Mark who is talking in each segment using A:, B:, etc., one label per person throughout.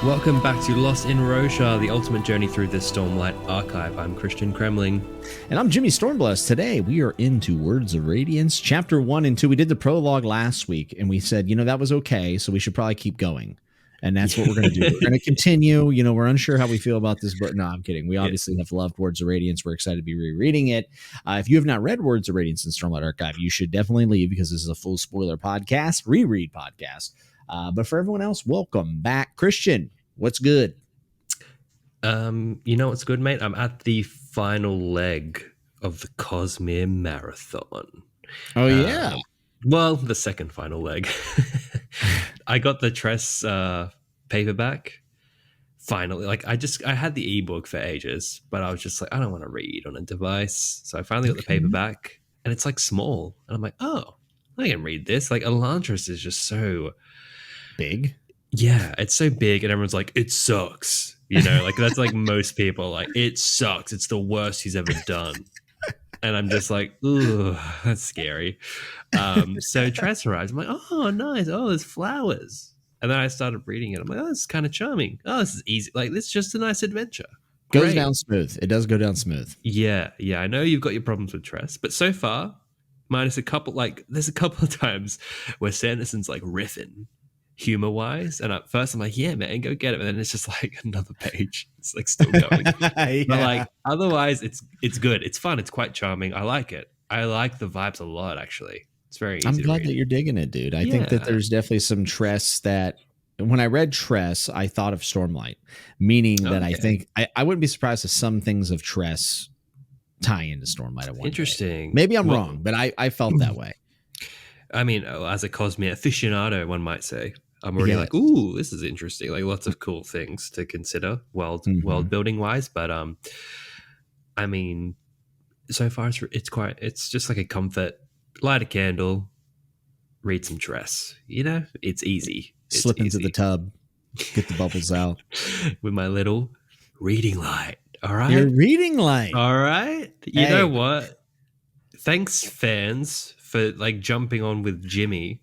A: Welcome back to Lost in Roshar, the ultimate journey through the Stormlight Archive. I'm Christian Kremling.
B: And I'm Jimmy Stormblessed. Today, we are into Words of Radiance, Chapter 1 and 2. We did the prologue last week, and we said, that was okay, so we should probably keep going. And that's what we're going to do. We're going to continue. We're unsure how we feel about this book. No, I'm kidding. We obviously have loved Words of Radiance. We're excited to be rereading it. If you have not read Words of Radiance in Stormlight Archive, you should definitely leave because this is a full spoiler podcast, reread podcast. But for everyone else, welcome back. Christian, what's good?
A: What's good, mate? I'm at the final leg of the Cosmere marathon.
B: Oh, yeah.
A: Well, the second final leg. I got the Tress paperback. Finally, I had the ebook for ages, but I was just like, I don't want to read on a device. So I finally got the paperback, and it's like small. And I'm like, oh, I can read this. Like, Elantris is just so
B: big.
A: Yeah, it's so big, and everyone's like, it sucks. That's like most people, like, it sucks. It's the worst he's ever done. And I'm just like, ooh, that's scary. So Tress arrives. I'm like, oh, nice. Oh, there's flowers. And then I started reading it. I'm like, oh, this is kind of charming. Oh, this is easy. Like, this is just a nice adventure.
B: Goes
A: Great.
B: down smooth. It does go down smooth.
A: Yeah. I know you've got your problems with Tress, but so far, minus a couple, there's a couple of times where Sanderson's like riffing humor-wise, and at first I'm like, yeah, man, go get it. And then it's just like another page. It's like still going. Yeah. But like otherwise, it's good. It's fun. It's quite charming. I like it. I like the vibes a lot, actually. It's very easy.
B: I'm glad that you're digging it, dude. I think that there's definitely some Tress that when I read Tress, I thought of Stormlight, meaning that I think I wouldn't be surprised if some things of Tress tie into Stormlight at one
A: Interesting.
B: day. Maybe I'm wrong, but I felt that way.
A: I mean, as a cosmere aficionado, one might say, I'm already like, ooh, this is interesting. Like lots of cool things to consider world building wise. But I mean, so far it's just like a comfort. Light a candle, read some Tress. It's easy.
B: Slip into the tub, get the bubbles out
A: with my little reading light. All right,
B: your reading light.
A: All right, you know what? Thanks, fans, for like jumping on with Jimmy.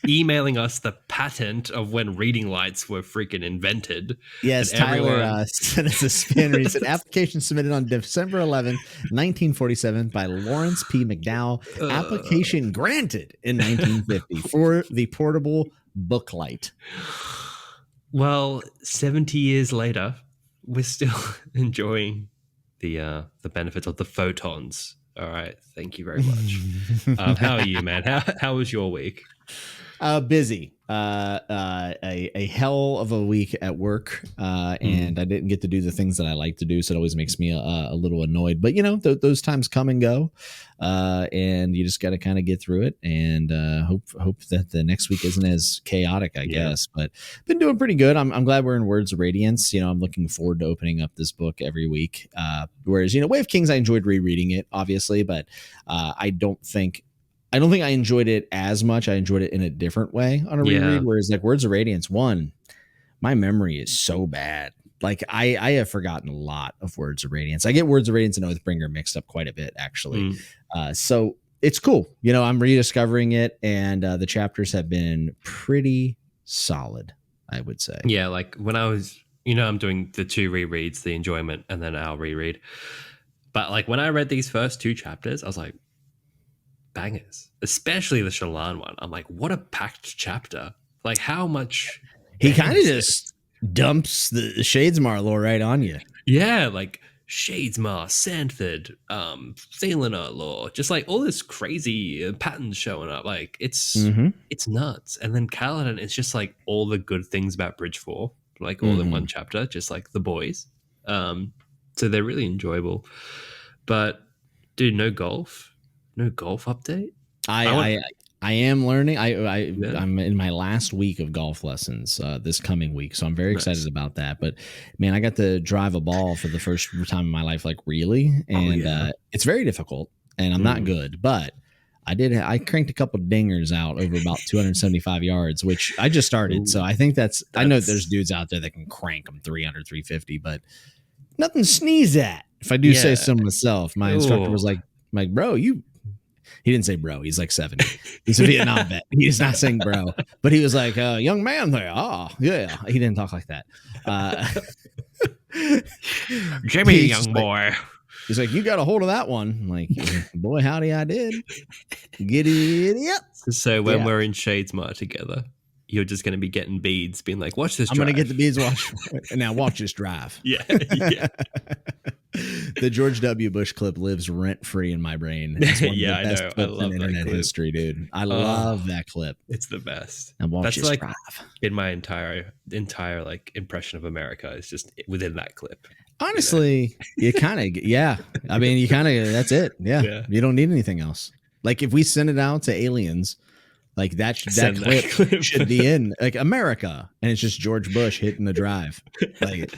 A: Emailing us the patent of when reading lights were freaking invented.
B: Yes, Tyler sent us a spin. He said, application submitted on December 11, 1947 by Lawrence P. McDowell. Application granted in 1950 for the portable book light.
A: Well, 70 years later, we're still enjoying the benefits of the photons. All right. Thank you very much. How are you, man? How was your week?
B: Busy. A hell of a week at work. And I didn't get to do the things that I like to do. So it always makes me a little annoyed. But, those times come and go. And you just got to kind of get through it and hope that the next week isn't as chaotic, I guess. But been doing pretty good. I'm glad we're in Words of Radiance. I'm looking forward to opening up this book every week. Whereas, Way of Kings, I enjoyed rereading it, obviously, but I don't think I enjoyed it as much. I enjoyed it in a different way on a reread. Whereas like Words of Radiance 1, my memory is so bad. Like I have forgotten a lot of Words of Radiance. I get Words of Radiance and Oathbringer mixed up quite a bit, actually. So it's cool. I'm rediscovering it, and the chapters have been pretty solid, I would say.
A: Yeah, like when I was, I'm doing the 2 rereads, the enjoyment, and then I'll reread. But like when I read these first 2 chapters, I was like, bangers, especially the Shallan one. I'm like, what a packed chapter. Like how much
B: he kind of just dumps the Shadesmar lore right on you.
A: Yeah, like Shadesmar, Santhid, Thelina lore, just like all this crazy patterns showing up. Like it's nuts. And then Kaladin is just like all the good things about Bridge 4, like all in one chapter, just like the boys. So they're really enjoyable. But dude, no golf update.
B: I am learning. I'm in my last week of golf lessons this coming week, so I'm very excited about that. But man, I got to drive a ball for the first time in my life, like really, and it's very difficult, and I'm not good, but I cranked a couple dingers out over about 275 yards, which I just started. So I think that's I know there's dudes out there that can crank them 300, 350, but nothing to sneeze at. If I do say so myself, my instructor was like, bro, you He didn't say bro. He's like 70. He's a Vietnam vet. He's not saying bro, but he was like, young man there. Oh, yeah. He didn't talk like that.
A: Jimmy, young boy.
B: He's like, you got a hold of that one. I'm like, boy, howdy, I did. Giddy up.
A: So when we're in Shadesmar together, you're just going to be getting beads, being like, watch this drive.
B: I'm going to get the beads, now watch this drive.
A: Yeah.
B: The George W. Bush clip lives rent-free in my brain. It's one of the best clips in internet history, dude. I love that clip.
A: It's the best.
B: And watch this drive.
A: In my entire like impression of America is just within that clip.
B: Honestly, you kind of, yeah. I mean, you kind of, that's it. Yeah. You don't need anything else. Like if we send it out to aliens, like that clip should be in like America, and it's just George Bush hitting the drive. Like,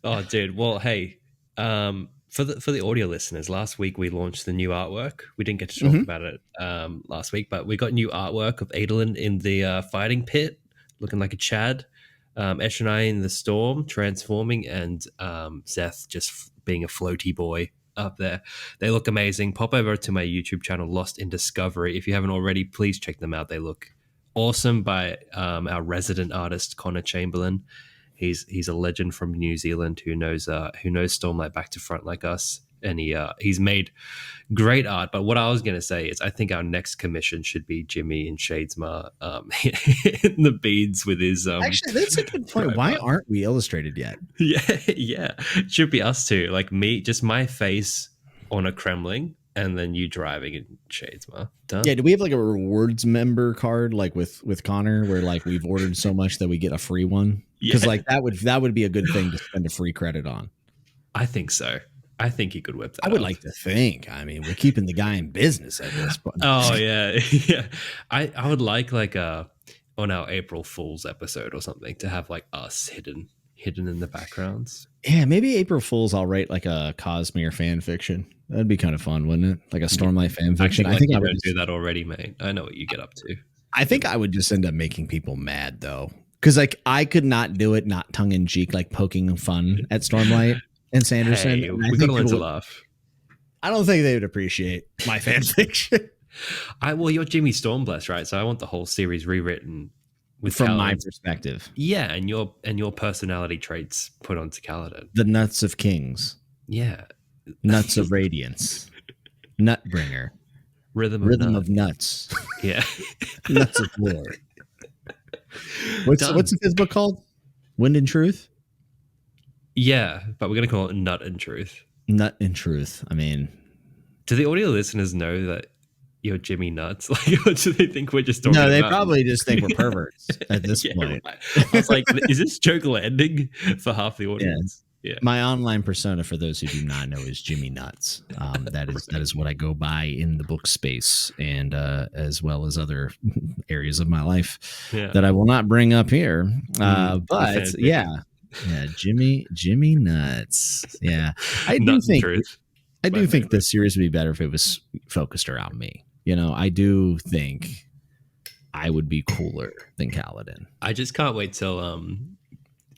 A: oh, dude. Well, hey, for the audio listeners, last week we launched the new artwork. We didn't get to talk about it last week, but we got new artwork of Adolin in the fighting pit, looking like a Chad. Ashyn and I in the storm, transforming, and Seth just being a floaty boy up there. They look amazing. Pop over to my YouTube channel, Lost in Discovery. If you haven't already, please check them out. They look awesome by our resident artist Connor Chamberlain. He's a legend from New Zealand who knows Stormlight back to front like us, and he's made great art. But what I was going to say is I think our next commission should be Jimmy in Shadesmar in the beads with his
B: actually, that's a good point. Why aren't we illustrated yet?
A: Yeah it should be us too, like me, just my face on a Kremling and then you driving in Shadesmar. Done.
B: Yeah, do we have like a rewards member card like with Connor where like we've ordered so much that we get a free one? Because like that would be a good thing to spend a free credit on.
A: I think so. I think he could whip that.
B: I would like to think. I mean, we're keeping the guy in business at this point.
A: Oh yeah, yeah. I would like on our April Fool's episode or something to have like us hidden in the backgrounds.
B: Yeah, maybe April Fool's. I'll write like a cosmere fan fiction. That'd be kind of fun, wouldn't it? Like a Stormlight fan fiction.
A: I think I would do that already, mate. I know what you get up to.
B: I think I would just end up making people mad though, because like I could not do it, not tongue in cheek, like poking fun at Stormlight and Sanderson.
A: Hey, we gotta learn to laugh.
B: I don't think they would appreciate my fan fiction.
A: Well, you're Jimmy Stormbless, right? So I want the whole series rewritten
B: from my perspective.
A: Yeah, and your personality traits put onto Kaladin.
B: The nuts of kings.
A: Yeah.
B: Nuts of radiance. Nutbringer. Rhythm of nuts.
A: Yeah.
B: Nuts of war. What's his book called? Wind and Truth?
A: Yeah, but we're going to call it Nut and Truth.
B: Nut and Truth. I mean, do
A: the audio listeners know that you're Jimmy Nuts? Like, or do they think we're just talking?
B: No, they probably just think we're perverts at this point.
A: Right. I was like, is this joke landing for half the audience? Yeah.
B: My online persona, for those who do not know, is Jimmy Nuts. That is what I go by in the book space, and as well as other areas of my life that I will not bring up here. But yeah, Jimmy Nuts. Yeah, I do think this series would be better if it was focused around me. You know, I do think I would be cooler than Kaladin.
A: I just can't wait till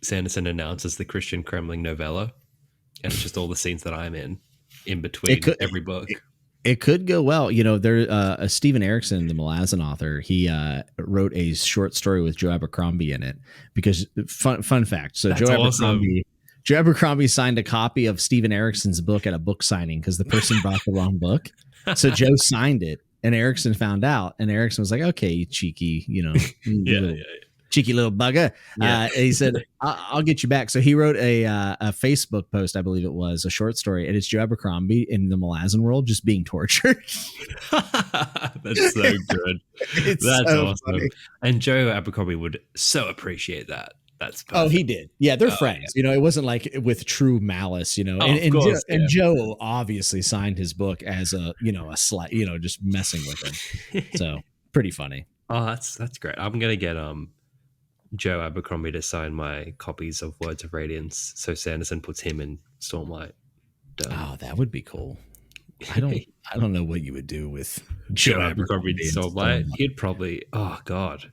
A: Sanderson announces the Christian Kremling novella, and it's just all the scenes that I'm in between every book.
B: It could go well. You know, there Stephen Erickson, the Malazan author, he wrote a short story with Joe Abercrombie in it because fun fact. So Joe Abercrombie signed a copy of Stephen Erickson's book at a book signing because the person brought the wrong book. So Joe signed it, and Erickson found out, and Erickson was like, "Okay, you cheeky, cheeky little bugger." Yeah. He said, I'll get you back. So he wrote a Facebook post, I believe it was, a short story, and it's Joe Abercrombie in the Malazan world just being tortured.
A: That's so good. That's so awesome. Funny. And Joe Abercrombie would so appreciate that. That's perfect.
B: Oh, he did. Yeah, they're friends. Yeah. You know, it wasn't like with true malice, you know. And Joe obviously signed his book as a slight, just messing with him. So pretty funny.
A: Oh, that's great. I'm gonna get Joe Abercrombie to sign my copies of Words of Radiance, so Sanderson puts him in Stormlight. Done.
B: Oh, that would be cool. I don't know what you would do with
A: Joe Abercrombie in Stormlight. He'd probably, oh god,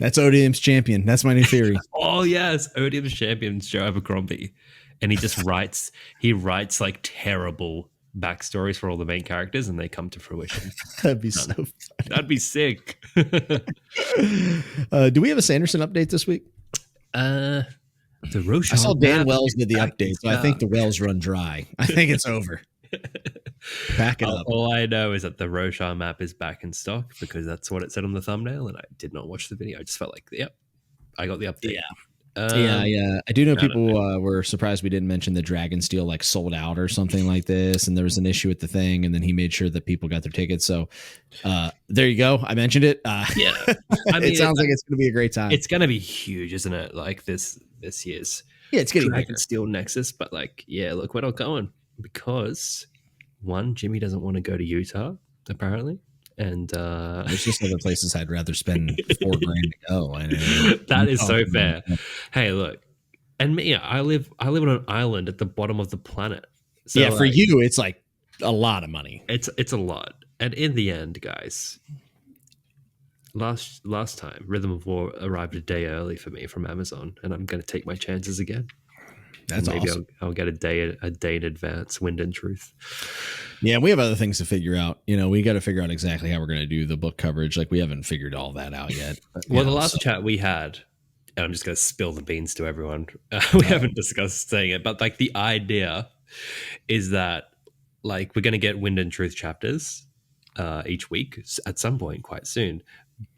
B: that's Odium's champion. That's my new theory.
A: Oh yes, Odium's champion, Joe Abercrombie, and he just writes like terrible backstories for all the main characters, and they come to fruition.
B: That'd be so funny.
A: That'd be sick.
B: Do we have a Sanderson update this week?
A: The Roshar.
B: I saw Dan Wells did the update, so I think the wells run dry. I think it's over. Back it up.
A: All I know is that the Roshar map is back in stock because that's what it said on the thumbnail, and I did not watch the video. I just felt like, yep, I got the update.
B: Yeah. I do know people were surprised we didn't mention the Dragonsteel like sold out or something like this, and there was an issue with the thing, and then he made sure that people got their tickets. So there you go. I mentioned it.
A: Yeah, I mean,
B: it sounds like it's going to be a great time.
A: It's going to be huge, isn't it? Like this year's
B: it's getting
A: Dragonsteel Nexus, but like, yeah, look, we're not going because one, Jimmy doesn't want to go to Utah apparently. And
B: there's just other places I'd rather spend $4,000 to go.
A: That is so fair. Hey, look, and me, I live on an island at the bottom of the planet. So
B: yeah, for you, it's like a lot of money.
A: It's a lot, and in the end, guys, last time, Rhythm of War arrived a day early for me from Amazon, and I'm going to take my chances again.
B: That's
A: maybe
B: awesome.
A: I'll get a day in advance. Wind and Truth.
B: Yeah, we have other things to figure out. You know, we got to figure out exactly how we're going to do the book coverage. Like, we haven't figured all that out yet.
A: Well, the last chat we had, and I'm just going to spill the beans to everyone. We haven't discussed saying it, but like the idea is that like we're going to get Wind and Truth chapters each week at some point quite soon.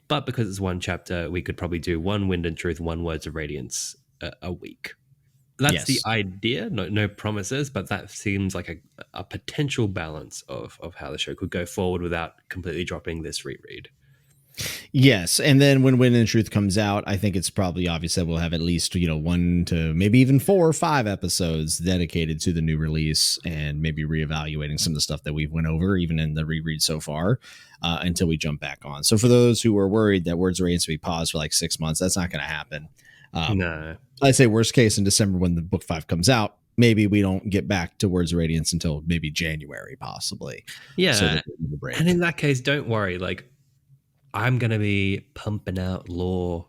A: But because it's one chapter, we could probably do one Wind and Truth, one Words of Radiance a week. That's the idea. No promises, but that seems like a potential balance of how the show could go forward without completely dropping this reread.
B: Yes, and then when Wind and Truth comes out, I think it's probably obvious that we'll have at least 1 to maybe even 4 or 5 episodes dedicated to the new release, and maybe reevaluating some of the stuff that we've went over, even in the reread so far, until we jump back on. So for those who are worried that Words of Radiance will be paused for like 6 months, that's not going to happen.
A: No.
B: I'd say worst case in December when the book 5 comes out, maybe we don't get back to Words of Radiance until maybe January, possibly.
A: Yeah. So and in that case, don't worry. Like, I'm going to be pumping out lore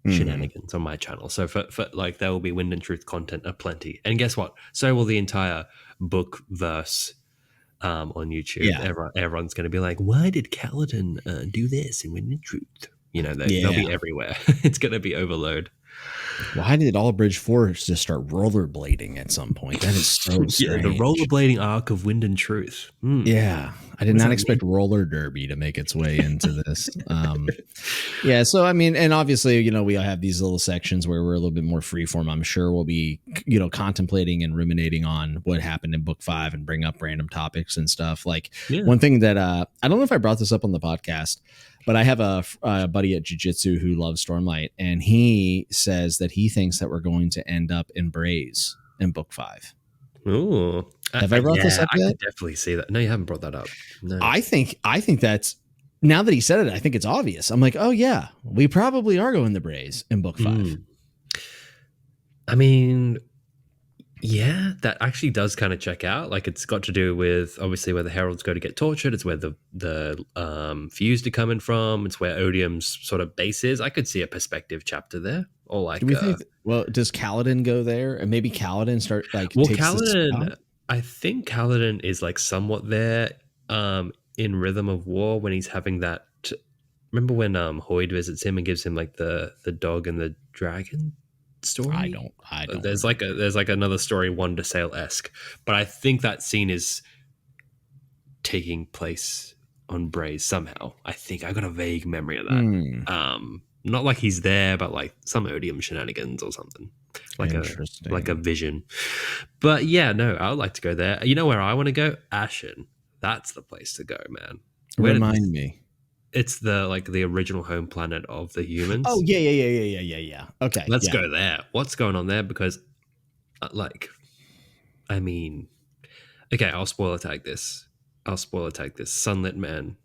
A: shenanigans on my channel. So for like, there will be Wind and Truth content aplenty. And guess what? So will the entire book verse on YouTube. Yeah. Everyone's going to be like, why did Kaladin do this in Wind and Truth? They'll be everywhere. It's going to be overload.
B: Why did Allbridge 4 just start rollerblading at some point? That is so strange.
A: Yeah, the rollerblading arc of Wind and Truth.
B: Yeah, I did not expect roller derby to make its way into this. Yeah, so I mean, and obviously, we have these little sections where we're a little bit more freeform. I'm sure we'll be, contemplating and ruminating on what happened in book 5 and bring up random topics and stuff. Like one thing that I don't know if I brought this up on the podcast, but I have a buddy at Jiu-Jitsu who loves Stormlight, and he says that he thinks that we're going to end up in Braize in book 5.
A: Ooh.
B: Have I brought this up yet?
A: I could definitely see that. No, you haven't brought that up. No.
B: I think that's, now that he said it, I think it's obvious. I'm like, oh yeah, we probably are going to Braize in book 5.
A: I mean, yeah, that actually does kind of check out. Like, it's got to do with obviously where the Heralds go to get tortured. It's where the Fused are coming from. It's where Odium's sort of base is. I could see a perspective chapter there. Or like,
B: do we think? Well, does Kaladin go there, and maybe Kaladin start like?
A: Well, Kaladin, I think Kaladin is like somewhat there in Rhythm of War when he's having that. Remember when Hoyd visits him and gives him like the dog and the dragon story?
B: I don't.
A: There's like another story, Wonder Sail-esque, but I think that scene is taking place on Braize somehow. I think I got a vague memory of that. Not like he's there, but like some Odium shenanigans or something, like a vision. But yeah, no, I would like to go there. You know where I want to go? Ashyn. That's the place to go, man.
B: Remind me.
A: It's the original home planet of the humans.
B: Oh yeah. Okay,
A: let's go there. What's going on there? Because, I mean, okay, I'll spoiler tag this. Sunlit Man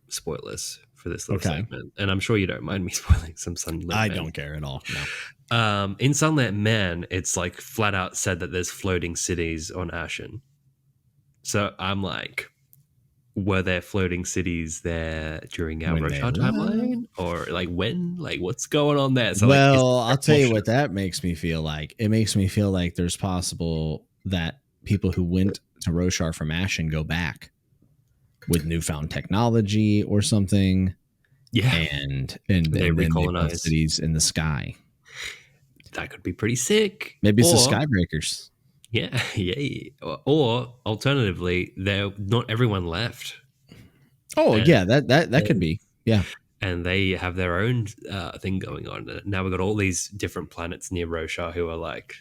A: spoilers for this little segment, and I'm sure you don't mind me spoiling some Sunlit Man.
B: I don't care at all. No.
A: In Sunlit Man, it's like flat out said that there's floating cities on Ashyn. So I'm like, were there floating cities there during our Roshar timeline, or like when? Like, what's going on there? So,
B: I'll tell you what that makes me feel like. It makes me feel like there's possible that people who went to Roshar from Ashyn go back with newfound technology or something.
A: Yeah,
B: and
A: they
B: then they build
A: recolonize.
B: cities in the sky.
A: That could be pretty sick.
B: Maybe it's the
A: Or
B: Skybreakers.
A: yeah, yeah. Or alternatively, there not everyone left.
B: Oh
A: And,
B: yeah, that could be. Yeah.
A: and they have their own thing going on. Now we've got all these different planets near Roshar who are like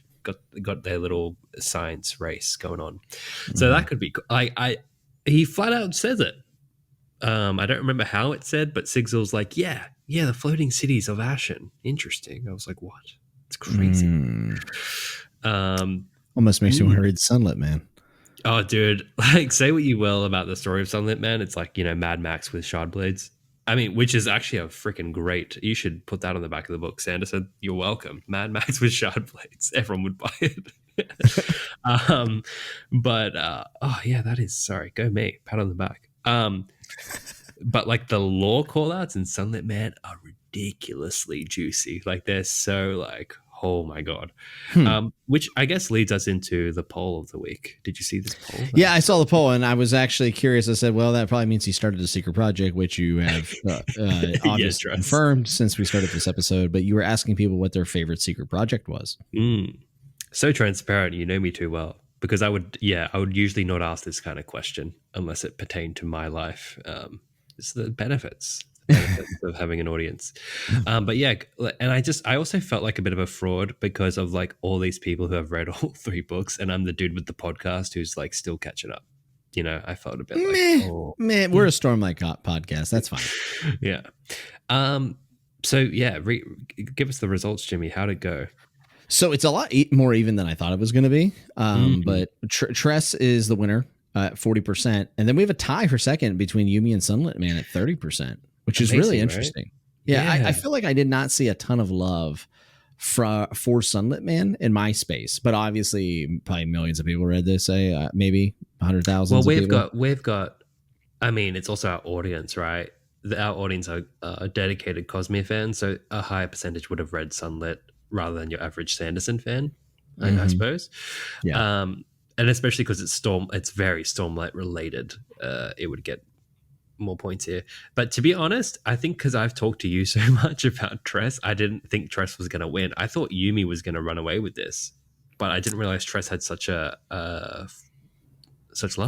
A: got their little science race going on. So that could be. He flat out says it. I don't remember how it said, but Sigzil's like, yeah, the floating cities of Ashyn. Interesting. I was like, what? It's crazy.
B: Almost makes me want to read Sunlit Man.
A: Oh, dude, like say what you will about the story of Sunlit Man. It's like, Mad Max with shard blades. I mean, which is actually a freaking great. You should put that on the back of the book. Sanderson, you're welcome. Mad Max with shard blades. Everyone would buy it. Oh yeah, that is sorry. Go me. Pat on the back. But like the lore callouts in Sunlit Man are ridiculously juicy. Like they're so like, oh my god. Which I guess leads us into the poll of the week. Did you see this poll?
B: Yeah, I saw the poll and I was actually curious. I said, well, that probably means he started a secret project, which you have obviously confirmed since we started this episode. But you were asking people what their favorite secret project was.
A: So transparent. You know me too well. Because I would usually not ask this kind of question unless it pertained to my life. It's the benefits of having an audience. But yeah, and I also felt like a bit of a fraud because of like all these people who have read all 3 books, and I'm the dude with the podcast who's like still catching up. I felt a bit like,
B: we're a Stormlight podcast. That's fine.
A: Yeah. So yeah, give us the results, Jimmy. How'd it go?
B: So it's a lot more even than I thought it was going to be. But Tress is the winner at 40%. And then we have a tie for second between Yuumi and Sunlit Man at 30%, which is really interesting. Right? Yeah. I feel like I did not see a ton of love for Sunlit Man in my space, but obviously probably millions of people read this, maybe 100,000.
A: Well, we've got, I mean, it's also our audience, right? Our audience are dedicated Cosmere fans. So a higher percentage would have read Sunlit rather than your average Sanderson fan, I suppose.
B: Yeah.
A: And especially because it's very Stormlight related, it would get more points here. But to be honest, I think because I've talked to you so much about Tress, I didn't think Tress was going to win. I thought Yuumi was going to run away with this, but I didn't realize Tress had such love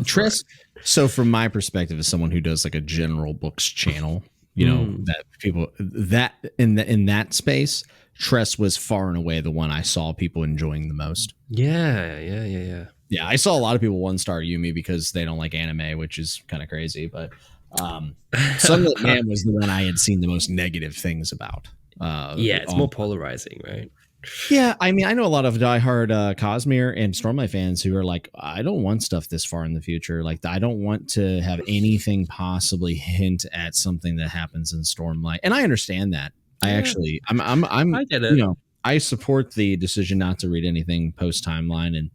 A: for it.
B: So from my perspective, as someone who does like a general books channel, that people that in that space, Tress was far and away the one I saw people enjoying the most.
A: Yeah.
B: Yeah, I saw a lot of people 1-star Yuumi because they don't like anime, which is kind of crazy. But Sunlit Man was the one I had seen the most negative things about.
A: It's more polarizing, right?
B: Yeah, I mean, I know a lot of diehard Cosmere and Stormlight fans who are like, I don't want stuff this far in the future. Like, I don't want to have anything possibly hint at something that happens in Stormlight, and I understand that. I get it. I support the decision not to read anything post timeline, and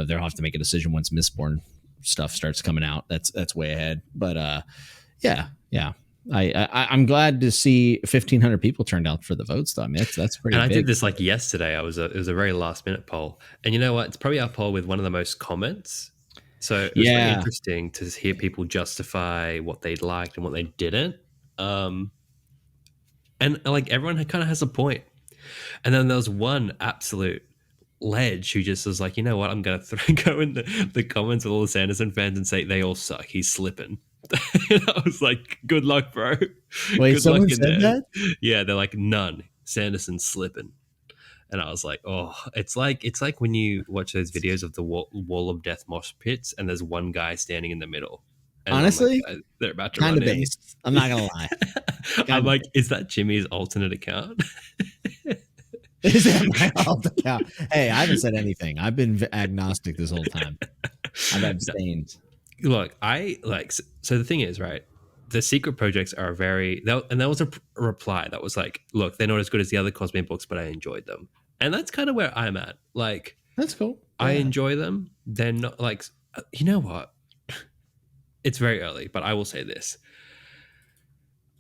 B: they'll have to make a decision once Mistborn stuff starts coming out. That's way ahead. But yeah. I'm glad to see 1,500 people turned out for the votes, though. I mean, that's pretty.
A: And
B: big.
A: I did this like yesterday. It was a very last minute poll, and you know what? It's probably our poll with one of the most comments. So it was really interesting to hear people justify what they liked and what they didn't. And like everyone kind of has a point. And then there was one absolute ledge who just was like, you know what? I'm going to go in the comments with all the Sanderson fans and say they all suck. He's slipping. And I was like, good luck, bro.
B: Wait,
A: good
B: someone said that?
A: Yeah, they're like, none. Sanderson's slipping. And I was like, oh, it's like when you watch those videos of the wall of death mosh pits and there's one guy standing in the middle. And
B: honestly,
A: like, they're about to
B: kind
A: run
B: of based. I'm not gonna lie.
A: I'm like, is that Jimmy's alternate account?
B: Is that my alt account? Hey, I haven't said anything. I've been agnostic this whole time. I've abstained.
A: Look, so the thing is, right? The secret projects are and there was a reply that was like, look, they're not as good as the other Cosmere books, but I enjoyed them. And that's kind of where I'm at. Like,
B: that's cool.
A: I enjoy them. They're not like, you know what? It's very early, but I will say this.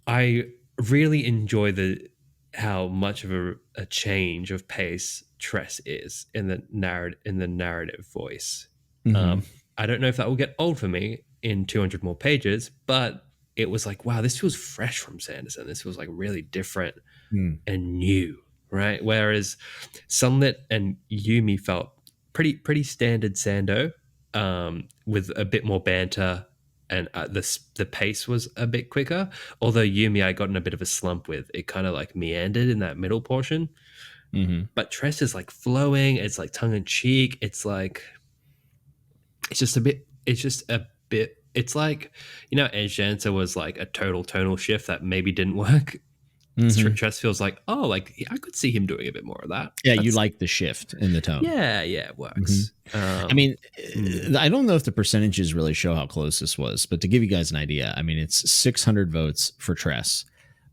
A: I really enjoy how much of a change of pace Tress is in the narrative voice. I don't know if that will get old for me in 200 more pages, but it was like, wow, this feels fresh from Sanderson. This feels like really different and new, right? Whereas Sunlit and Yumi felt pretty standard Sando, with a bit more banter, and the pace was a bit quicker. Although Yumi, I got in a bit of a slump with. It kind of like meandered in that middle portion. But Tress is like flowing. It's like tongue in cheek. It's like it's just a bit. It's just a bit. It's like, Enchanter was like a total tonal shift that maybe didn't work. Tress feels like, oh, like I could see him doing a bit more of that.
B: Yeah, you like the shift in the tone.
A: Yeah, it works.
B: I mean, I don't know if the percentages really show how close this was, but to give you guys an idea, I mean, it's 600 votes for Tress,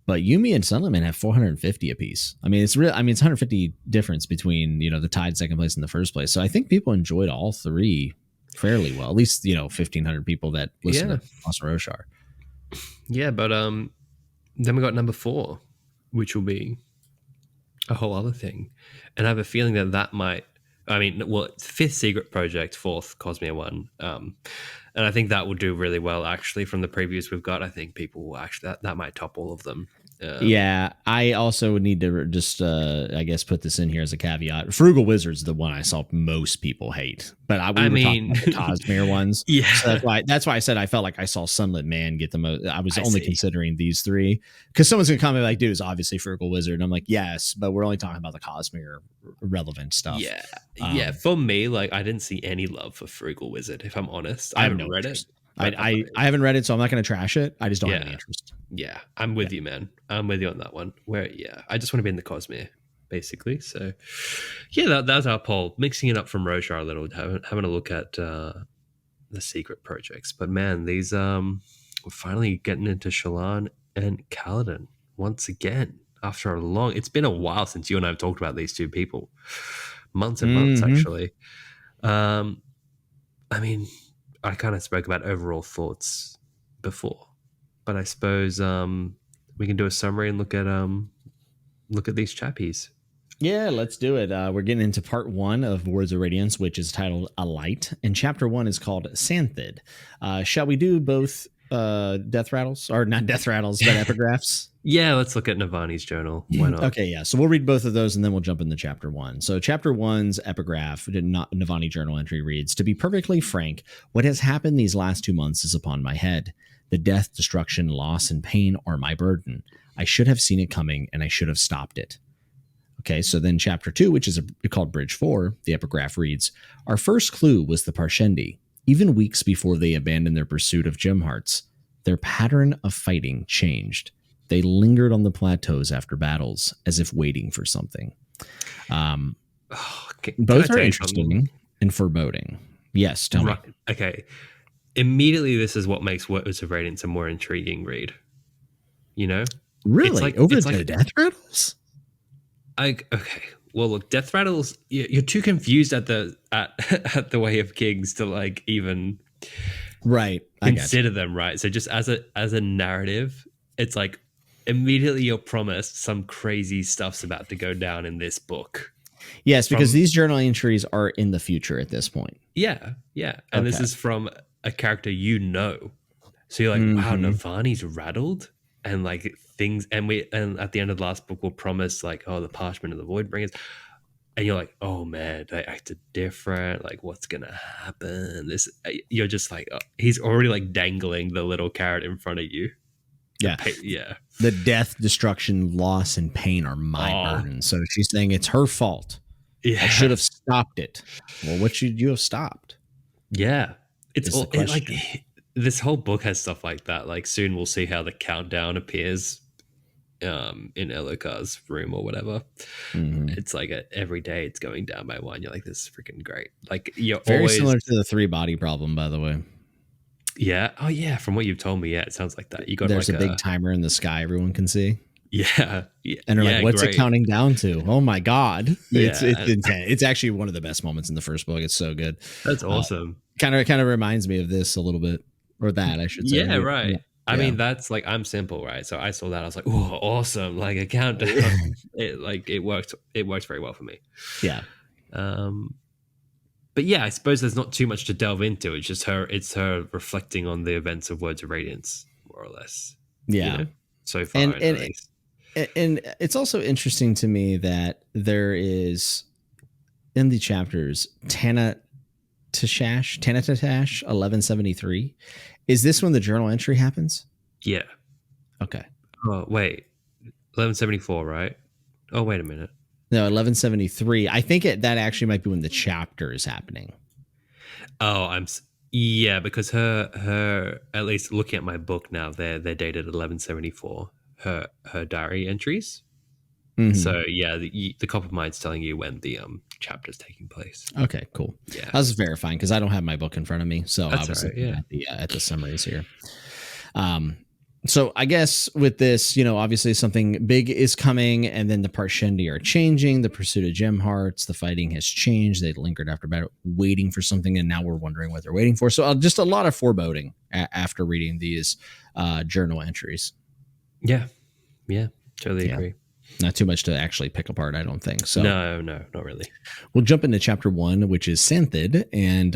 B: but Yumi and Sunlit Man have 450 apiece. I mean, it's real. I mean, it's 150 difference between the tied second place and the first place. So I think people enjoyed all three fairly well. At least 1,500 people that listen to Roshar.
A: Yeah, but then we got number 4, which will be a whole other thing, and I have a feeling that might. I mean, well, 5th secret project, 4th cosmere one, and I think that will do really well. Actually, from the previews we've got, I think people will actually that might top all of them.
B: Yeah, I also need to just, I guess, put this in here as a caveat. Frugal Wizard's the one I saw most people hate, but we were talking about the cosmere ones.
A: Yeah,
B: so that's why I said I felt like I saw Sunlit Man get the most. I was only considering these 3 because someone's gonna comment like, "Dude, it's obviously Frugal Wizard." And I'm like, "Yes, but we're only talking about the cosmere relevant stuff."
A: Yeah. For me, like, I didn't see any love for Frugal Wizard. If I'm honest, I haven't read it.
B: I haven't read it, so I'm not going to trash it. I just don't have any interest.
A: Yeah, I'm with you, man. I'm with you on that one. I just want to be in the cosmere, basically. So, yeah, that's our poll. Mixing it up from Roshar a little, having a look at the secret projects. But man, these we're finally getting into Shallan and Kaladin once again after it's been a while since you and I have talked about these two people, months and months actually. I mean, I kind of spoke about overall thoughts before, but I suppose we can do a summary and look at these chappies.
B: Yeah, let's do it. We're getting into part 1 of Words of Radiance, which is titled A Light, and chapter 1 is called Santhid. Shall we do both death rattles, or not death rattles, but epigraphs?
A: Yeah, let's look at Navani's journal. Why not?
B: Okay, yeah. So we'll read both of those and then we'll jump into chapter 1. So chapter 1's epigraph, Navani journal entry reads, "To be perfectly frank, what has happened these last 2 months is upon my head. The death, destruction, loss, and pain are my burden. I should have seen it coming and I should have stopped it." Okay, so then chapter 2, which is called Bridge 4, the epigraph reads, "Our first clue was the Parshendi. Even weeks before they abandoned their pursuit of gem hearts, their pattern of fighting changed. They lingered on the plateaus after battles, as if waiting for something." Both are interesting and foreboding. Yes, tell me.
A: Okay. Immediately, this is what makes Words of Radiance a more intriguing read.
B: Really? Over the death rattles?
A: Okay. Well, look, death rattles. You're too confused at the Way of Kings to like even consider them, right? So just as a narrative, it's like immediately you're promised some crazy stuff's about to go down in this book.
B: Yes, because these journal entries are in the future at this point.
A: Yeah. And this is from a character so you're like, wow, Navani's rattled, and like things, and at the end of the last book we'll promise like, oh, the Parchment of the Voidbringers, and you're like, oh man, they acted different, like what's gonna happen? You're just like, oh, he's already like dangling the little carrot in front of you. Yeah.
B: The death, destruction, loss, and pain are my burden. So she's saying it's her fault. Yeah. I should have stopped it. Well, what should you have stopped?
A: Yeah. Like this whole book has stuff like that. Like soon we'll see how the countdown appears in Elokar's room or whatever. It's like every day it's going down by 1. You're like, this is freaking great. Like you're
B: very similar to the 3-body problem, by the way.
A: Yeah. Oh yeah. From what you've told me, yeah, it sounds like that.
B: There's like a big timer in the sky everyone can see.
A: Yeah.
B: And they're like, what's it counting down to? Oh my God.
A: Yeah.
B: It's intense. It's actually one of the best moments in the first book. It's so good.
A: That's awesome.
B: Kind of reminds me of this a little bit, or that I should say.
A: Yeah, right. Yeah. I mean, that's like, I'm simple, right? So I saw that, I was like, oh, awesome. Like a countdown. It worked very well for me.
B: Yeah.
A: but yeah, I suppose there's not too much to delve into. It's just her. It's her reflecting on the events of Words of Radiance, more or less.
B: Yeah.
A: So far
B: and
A: at least.
B: and it's also interesting to me that there is in the chapters Tanatash 1173. Is this when the journal entry happens?
A: Yeah.
B: Okay.
A: Oh wait, 1174, right? Oh wait a minute.
B: No, 1173. I think that actually might be when the chapter is happening.
A: Oh, yeah, because her at least looking at my book now, they're dated 1174. Her diary entries. Mm-hmm. So yeah, the Copper Mind's telling you when the chapter's taking place.
B: Okay, cool.
A: Yeah,
B: I was verifying because I don't have my book in front of me, so
A: that's
B: I was
A: right,
B: looking at the summaries here. So I guess with this, obviously something big is coming, and then the Parshendi are changing. The pursuit of gem hearts, the fighting has changed. They lingered after battle, waiting for something, and now we're wondering what they're waiting for. So just a lot of foreboding after reading these journal entries.
A: Yeah, totally agree.
B: Not too much to actually pick apart, I don't think. So
A: no, not really.
B: We'll jump into chapter 1, which is Santhid, and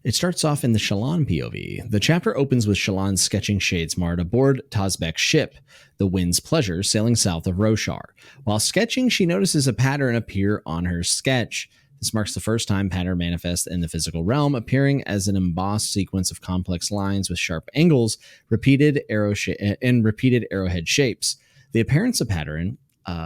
B: it starts off in the Shallan POV. The chapter opens with Shallan sketching Shadesmar aboard Tazbek's ship, the Wind's Pleasure, sailing south of Roshar. While sketching, she notices a pattern appear on her sketch. This marks the first time pattern manifests in the physical realm, appearing as an embossed sequence of complex lines with sharp angles, repeated arrowhead shapes. The appearance of pattern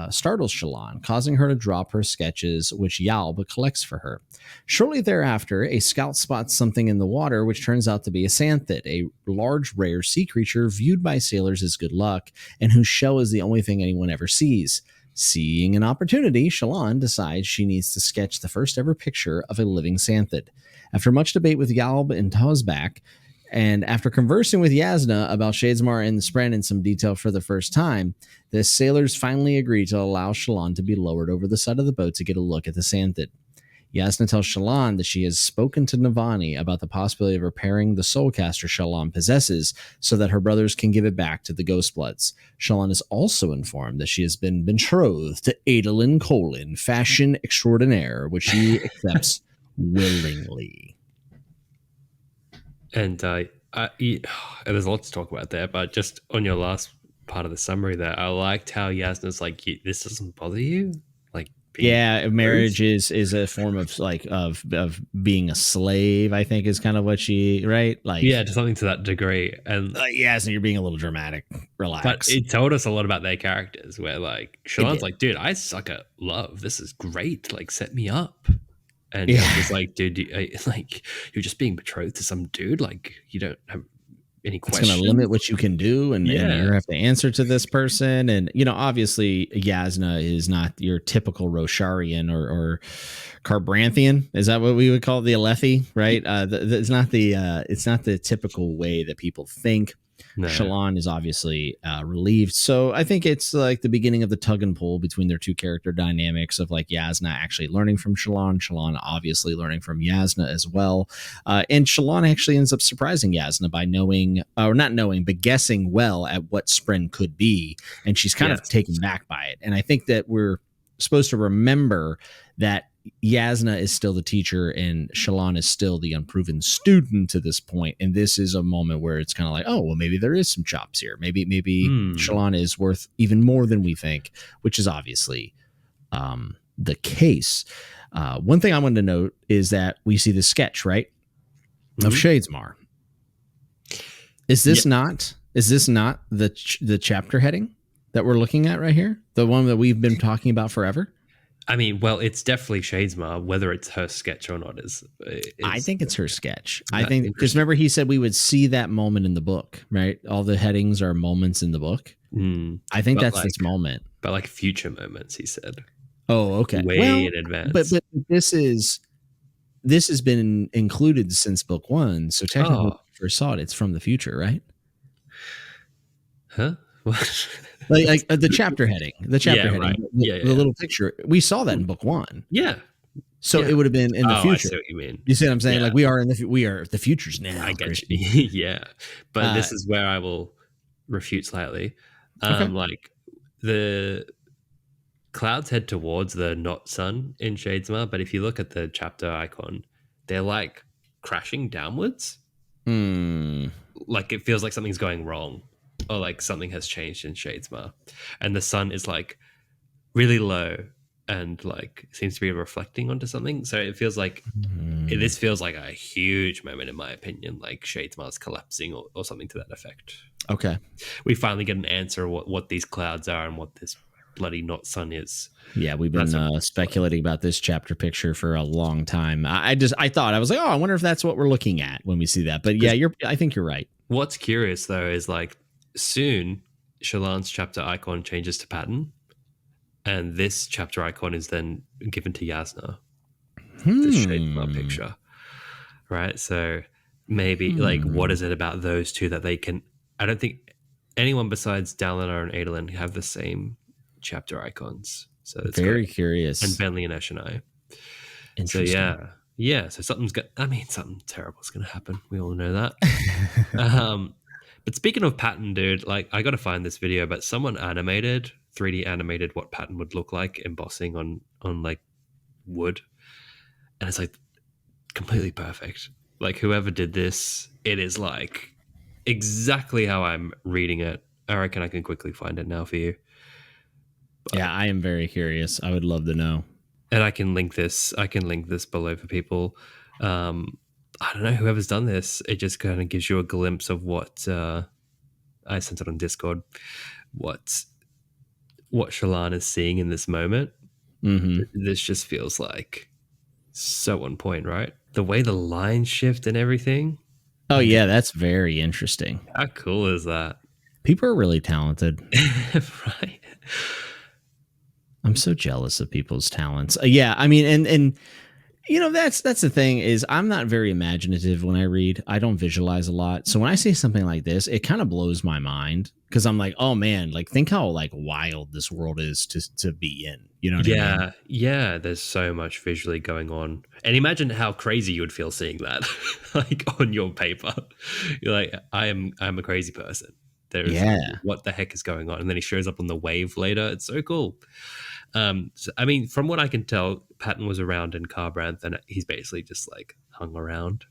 B: startles Shallan, causing her to drop her sketches, which Yalb collects for her. Shortly thereafter, a scout spots something in the water, which turns out to be a Santhid, a large, rare sea creature viewed by sailors as good luck, and whose shell is the only thing anyone ever sees. Seeing an opportunity, Shallan decides she needs to sketch the first ever picture of a living Santhid. After much debate with Yalb and Tazbek, and after conversing with Jasnah about Shadesmar and the Spren in some detail for the first time, the sailors finally agree to allow Shallan to be lowered over the side of the boat to get a look at the Santhid. Jasnah tells Shallan that she has spoken to Navani about the possibility of repairing the soulcaster Shallan possesses so that her brothers can give it back to the Ghostbloods. Shallan is also informed that she has been betrothed to Adolin, fashion extraordinaire, which she accepts willingly.
A: And there's a lot to talk about there, but just on your last part of the summary there, I liked how Jasnah's like, this doesn't bother you? Like,
B: marriage is a form of of being a slave, I think is kind of what she, right? Like,
A: yeah, to something to that degree. And
B: so you're being a little dramatic. Relax.
A: But it told us a lot about their characters, where like Shallan's like, dude, I suck at love. This is great. Like, set me up. And it's like, dude, you're just being betrothed to some dude. Like, you don't have any questions.
B: It's going to limit what you can do, and you have to answer to this person. And obviously, Jasnah is not your typical Rosharian or Carbrantian. Is that what we would call the Alethi? Right? It's not the typical way that people think. No. Shallan is obviously relieved. So I think it's like the beginning of the tug and pull between their two character dynamics of like Jasnah actually learning from Shallan obviously learning from Jasnah as well. And Shallan actually ends up surprising Jasnah by but guessing well at what Spren could be. And she's kind of taken back by it. And I think that we're supposed to remember that Jasnah is still the teacher and Shallan is still the unproven student to this point. And this is a moment where it's kind of like, oh, well, maybe there is some chops here. Maybe Shallan is worth even more than we think, which is obviously the case. One thing I wanted to note is that we see the sketch, right, of Shadesmar. Is this not the chapter heading that we're looking at right here? The one that we've been talking about forever?
A: I mean, well, it's definitely Shadesmar. Whether it's her sketch or not is
B: I think it's her sketch. I think because remember he said we would see that moment in the book, right? All the headings are moments in the book. I think that's this moment,
A: but like future moments. He said,
B: "Oh, okay,
A: way in advance."
B: But this has been included since book 1, so technically, when we first saw it, it's from the future, right?
A: Huh?
B: like the chapter heading, heading,
A: right.
B: the little picture. We saw that in book 1.
A: Yeah.
B: So it would have been in the future.
A: I see what you mean.
B: You see what I'm saying? Like we are the futures now.
A: I get you. Yeah. But this is where I will refute slightly. Like the clouds head towards the not sun in Shadesmar, but if you look at the chapter icon, they're like crashing downwards.
B: Mm.
A: Like it feels like something's going wrong, or like something has changed in Shadesmar, and the sun is like really low and like seems to be reflecting onto something. So it feels like this feels like a huge moment in my opinion, like Shadesmar's collapsing or something to that effect.
B: Okay.
A: We finally get an answer what these clouds are and what this bloody not sun is.
B: Yeah, we've been speculating about this chapter picture for a long time. I was like, oh, I wonder if that's what we're looking at when we see that. But yeah, I think you're right.
A: What's curious though is like soon Shallan's chapter icon changes to pattern, and this chapter icon is then given to Jasnah. The Shadesmar picture, right? So maybe like what is it about those two that they can? I don't think anyone besides Dalinar and Adolin have the same chapter icons. So it's
B: very curious.
A: And Bentley and Ashyn. So so something terrible is going to happen. We all know that. But speaking of pattern, dude, like I got to find this video, but someone 3D animated what pattern would look like embossing on like wood, and it's like completely perfect. Like whoever did this, it is like exactly how I'm reading it. I reckon I can quickly find it now for you.
B: But, yeah, I am very curious. I would love to know.
A: And I can link this below for people. I don't know whoever's done this. It just kind of gives you a glimpse of what I sent it on Discord. What Shallan is seeing in this moment.
B: Mm-hmm.
A: This just feels like so on point, right? The way the lines shift and everything.
B: Oh yeah, that's very interesting.
A: How cool is that?
B: People are really talented,
A: right?
B: I'm so jealous of people's talents. Yeah, I mean, and you know, that's the thing is I'm not very imaginative when I read. I don't visualize a lot. So when I see something like this, it kind of blows my mind because I'm like, oh man, like think how like wild this world is to be in. You know what I mean?
A: Yeah, there's so much visually going on. And imagine how crazy you would feel seeing that like on your paper. You're like, I'm a crazy person. What the heck is going on? And then he shows up on the wave later. It's so cool. So, I mean, from what I can tell, Patton was around in Carbranth, and he's basically just like hung around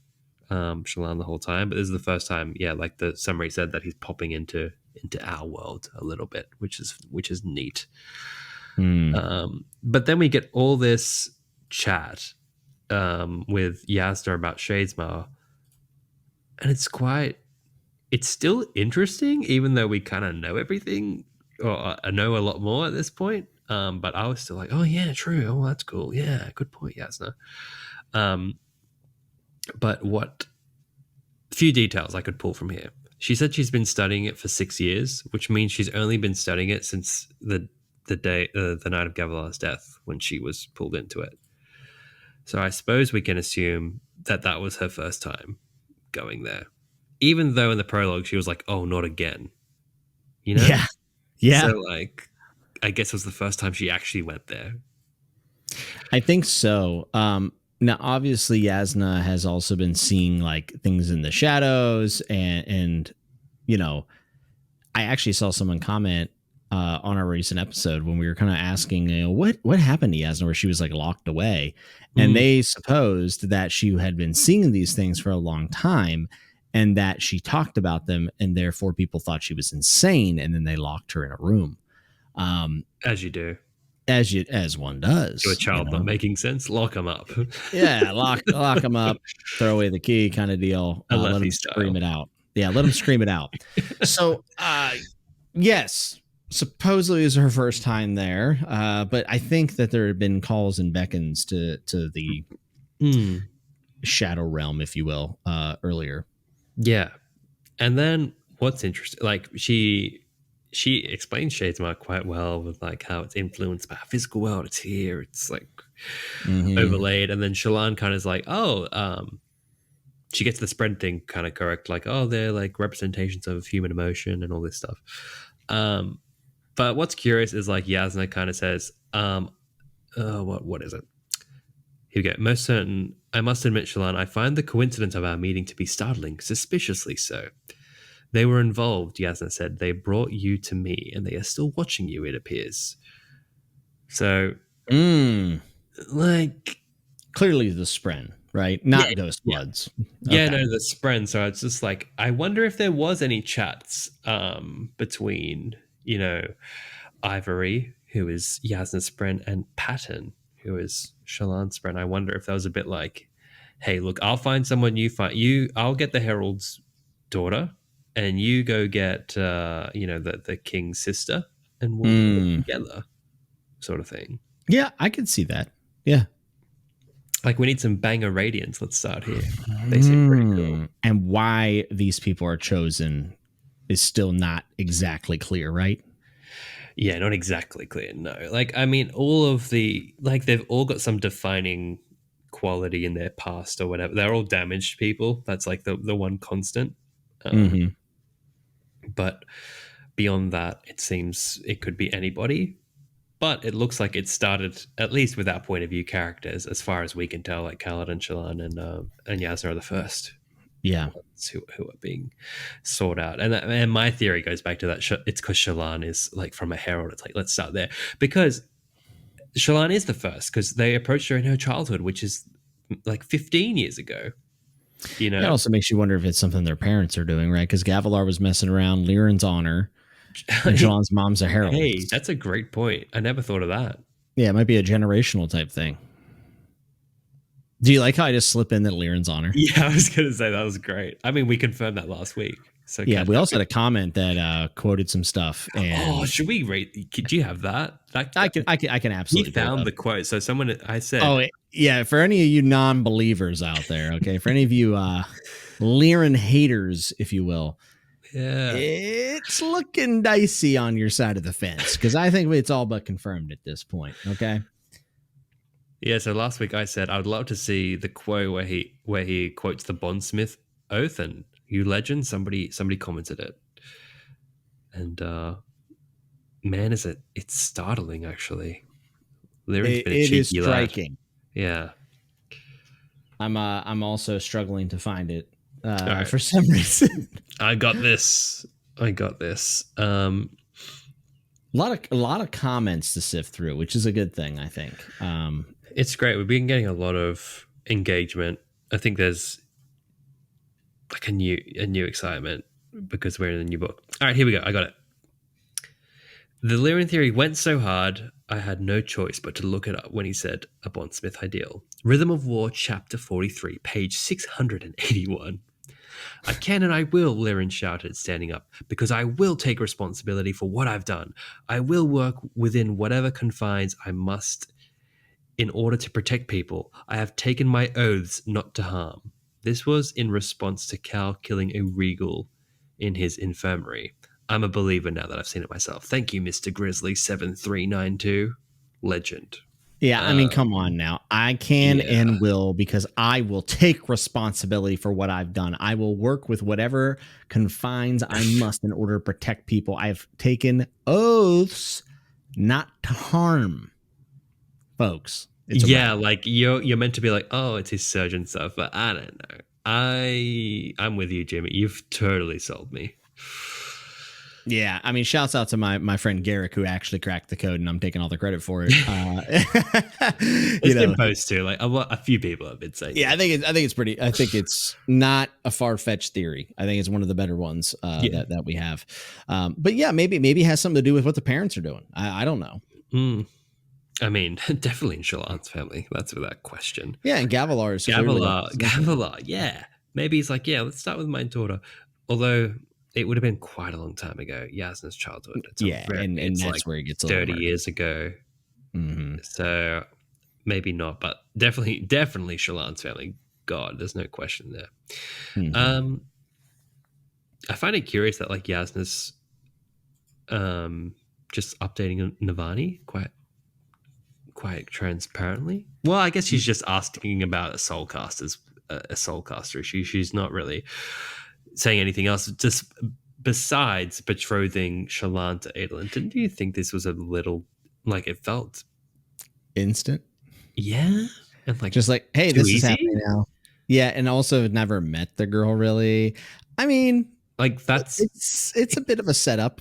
A: Shallan the whole time. But this is the first time, like the summary said, that he's popping into our world a little bit, which is neat. But then we get all this chat with Jasnah about Shadesmar, and it's still interesting, even though we kind of know everything, or I know a lot more at this point. But I was still like, oh yeah, true. Oh, that's cool. Yeah, good point, Jasnah. But what few details I could pull from here. She said she's been studying it for 6 years, which means she's only been studying it since the night of Gavilar's death, when she was pulled into it. So I suppose we can assume that was her first time going there. Even though in the prologue she was like, oh, not again. You know?
B: Yeah.
A: So like, I guess it was the first time she actually went there.
B: I think so. Now, obviously, Jasnah has also been seeing like things in the shadows, and you know, I actually saw someone comment on our recent episode when we were kind of asking, you know, what happened to Jasnah, where she was like locked away, and they supposed that she had been seeing these things for a long time, and that she talked about them, and therefore people thought she was insane, and then they locked her in a room.
A: As you do.
B: As one does.
A: To a child not making sense, lock them up.
B: Yeah, lock them up, throw away the key kind of deal. Let them scream it out. Yeah, let them scream it out. So, yes, supposedly it was her first time there, but I think that there had been calls and beckons to the shadow realm, if you will, earlier.
A: Yeah. And then what's interesting, like she explains Shadesmar quite well with like how it's influenced by our physical world. It's here. It's like overlaid. And then Shallan kind of is like, she gets the spread thing kind of correct. Like, oh, they're like representations of human emotion and all this stuff. But what's curious is like Jasnah kind of says, what is it? Here we go. Most certain, I must admit, Shallan, I find the coincidence of our meeting to be startling, suspiciously so. They were involved, Jasnah said. They brought you to me, and they are still watching you, it appears. So, like...
B: Clearly the Spren, right? Not
A: Yeah,
B: Ghost
A: yeah.
B: Bloods.
A: Yeah,
B: Okay.
A: no, the Spren. So it's just like, I wonder if there was any chats between, Ivory, who is Jasnah Spren, and Patton, who is Shallan Spren. I wonder if that was a bit like, hey, look, I'll find someone, I'll get the Herald's daughter, and you go get the king's sister, and we'll work together, sort of thing.
B: Yeah, I could see that. Yeah.
A: Like, we need some banger Radiance. Let's start here. They seem pretty cool.
B: And why these people are chosen is still not exactly clear, right?
A: Yeah, not exactly clear. No, like, I mean, all of they've all got some defining quality in their past or whatever. They're all damaged people. That's like the one constant. But beyond that, it seems it could be anybody. But it looks like it started, at least with our point of view characters, as far as we can tell, like Kaladin, Shallan, and Jasnah are the first.
B: Yeah.
A: Who are being sought out. And my theory goes back to that. It's because Shallan is like from a herald. It's like, let's start there. Because Shallan is the first, because they approached her in her childhood, which is like 15 years ago.
B: It also makes you wonder if it's something their parents are doing, right? Because Gavilar was messing around Lirin's honor, and Shallan's mom's a herald.
A: Hey, that's a great point. I never thought of that.
B: Yeah, it might be a generational type thing. Do you like how I just slip in that Lirin's honor?
A: Yeah, I was going to say that was great. I mean, we confirmed that last week. So
B: yeah, we also had a comment that quoted some stuff. And
A: should we rate? Could you have that?
B: I can absolutely.
A: You found the quote. So I said,
B: oh yeah, for any of you non-believers out there, okay, for any of you Lirin haters, if you will,
A: yeah,
B: it's looking dicey on your side of the fence, because I think it's all but confirmed at this point. Okay.
A: Yeah, so last week I said I would love to see the quote where he quotes the bondsmith oath, and you legend, somebody commented it. And man, it's startling, actually. Lirin's been a cheeky
B: is striking.
A: Lad. Yeah.
B: I'm also struggling to find it for some reason.
A: I got this. A
B: lot of comments to sift through, which is a good thing, I think.
A: It's great. We've been getting a lot of engagement. I think there's like a new excitement because we're in a new book. All right, here we go. I got it. The Lirin theory went so hard, I had no choice but to look it up when he said a bondsmith ideal. Rhythm of War, chapter 43, page 681. I can and I will, Lirin shouted, standing up, because I will take responsibility for what I've done. I will work within whatever confines I must in order to protect people. I have taken my oaths not to harm. This was in response to Cal killing a regal in his infirmary. I'm a believer now that I've seen it myself. Thank you, Mr. Grizzly 7392. Legend.
B: Yeah, I mean, come on now. I can and will, because I will take responsibility for what I've done. I will work with whatever confines I must in order to protect people. I've taken oaths not to harm folks.
A: Like you're meant to be like, oh, it's his surgeon stuff, but I don't know. I'm with you, Jimmy. You've totally sold me.
B: Yeah, I mean, shouts out to my friend Garrick, who actually cracked the code, and I'm taking all the credit for it.
A: It's been posted too. Like a few people have been saying.
B: Yeah, I think it's not a far-fetched theory. I think it's one of the better ones that we have. But yeah, maybe it has something to do with what the parents are doing. I don't know.
A: I mean, definitely in Shallan's family. That's without question.
B: Yeah, and Gavilar is
A: Gavilar. Yeah, maybe he's like, yeah, let's start with my daughter. Although it would have been quite a long time ago. Jasnah's childhood.
B: And that's like where it gets
A: 30 years ago.
B: Mm-hmm.
A: So maybe not, but definitely Shallan's family. God, there's no question there.
B: Mm-hmm.
A: I find it curious that like Jasnah's just updating Navani quite transparently. Well, I guess she's just asking about a soulcaster issue. She's not really saying anything else, just besides betrothing Shallan to Adolin. Didn't you think this was a little like it felt
B: instant?
A: Yeah, and like
B: just like, hey, this is happening now. Yeah, and also never met the girl really. I mean,
A: like that's
B: it's a bit of a setup.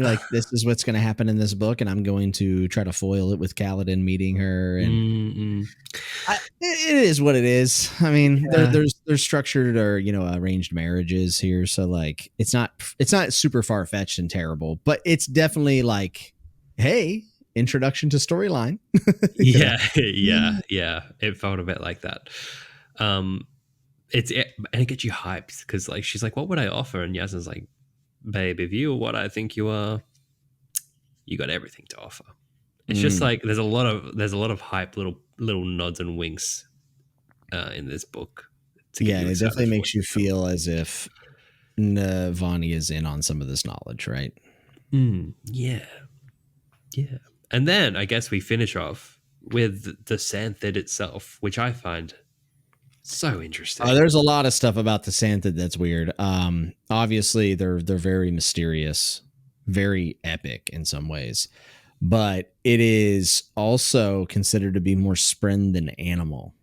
B: like, this is what's going to happen in this book, and I'm going to try to foil it with Kaladin meeting her, and it is what it is. I mean, there's structured or arranged marriages here, so like it's not super far fetched and terrible, but it's definitely like, hey, introduction to storyline.
A: Yeah. It felt a bit like that. And it gets you hyped because like she's like, "What would I offer?" And Yasna's like, "Babe, if you are what I think you are, you got everything to offer." It's just like there's a lot of hype, little nods and winks in this book.
B: Yeah, it definitely makes you feel as if Navani is in on some of this knowledge, right?
A: Yeah. And then I guess we finish off with the Santhid itself, which I find so interesting.
B: There's a lot of stuff about the Santhid that's weird. Obviously, they're very mysterious, very epic in some ways, but it is also considered to be more Spren than animal.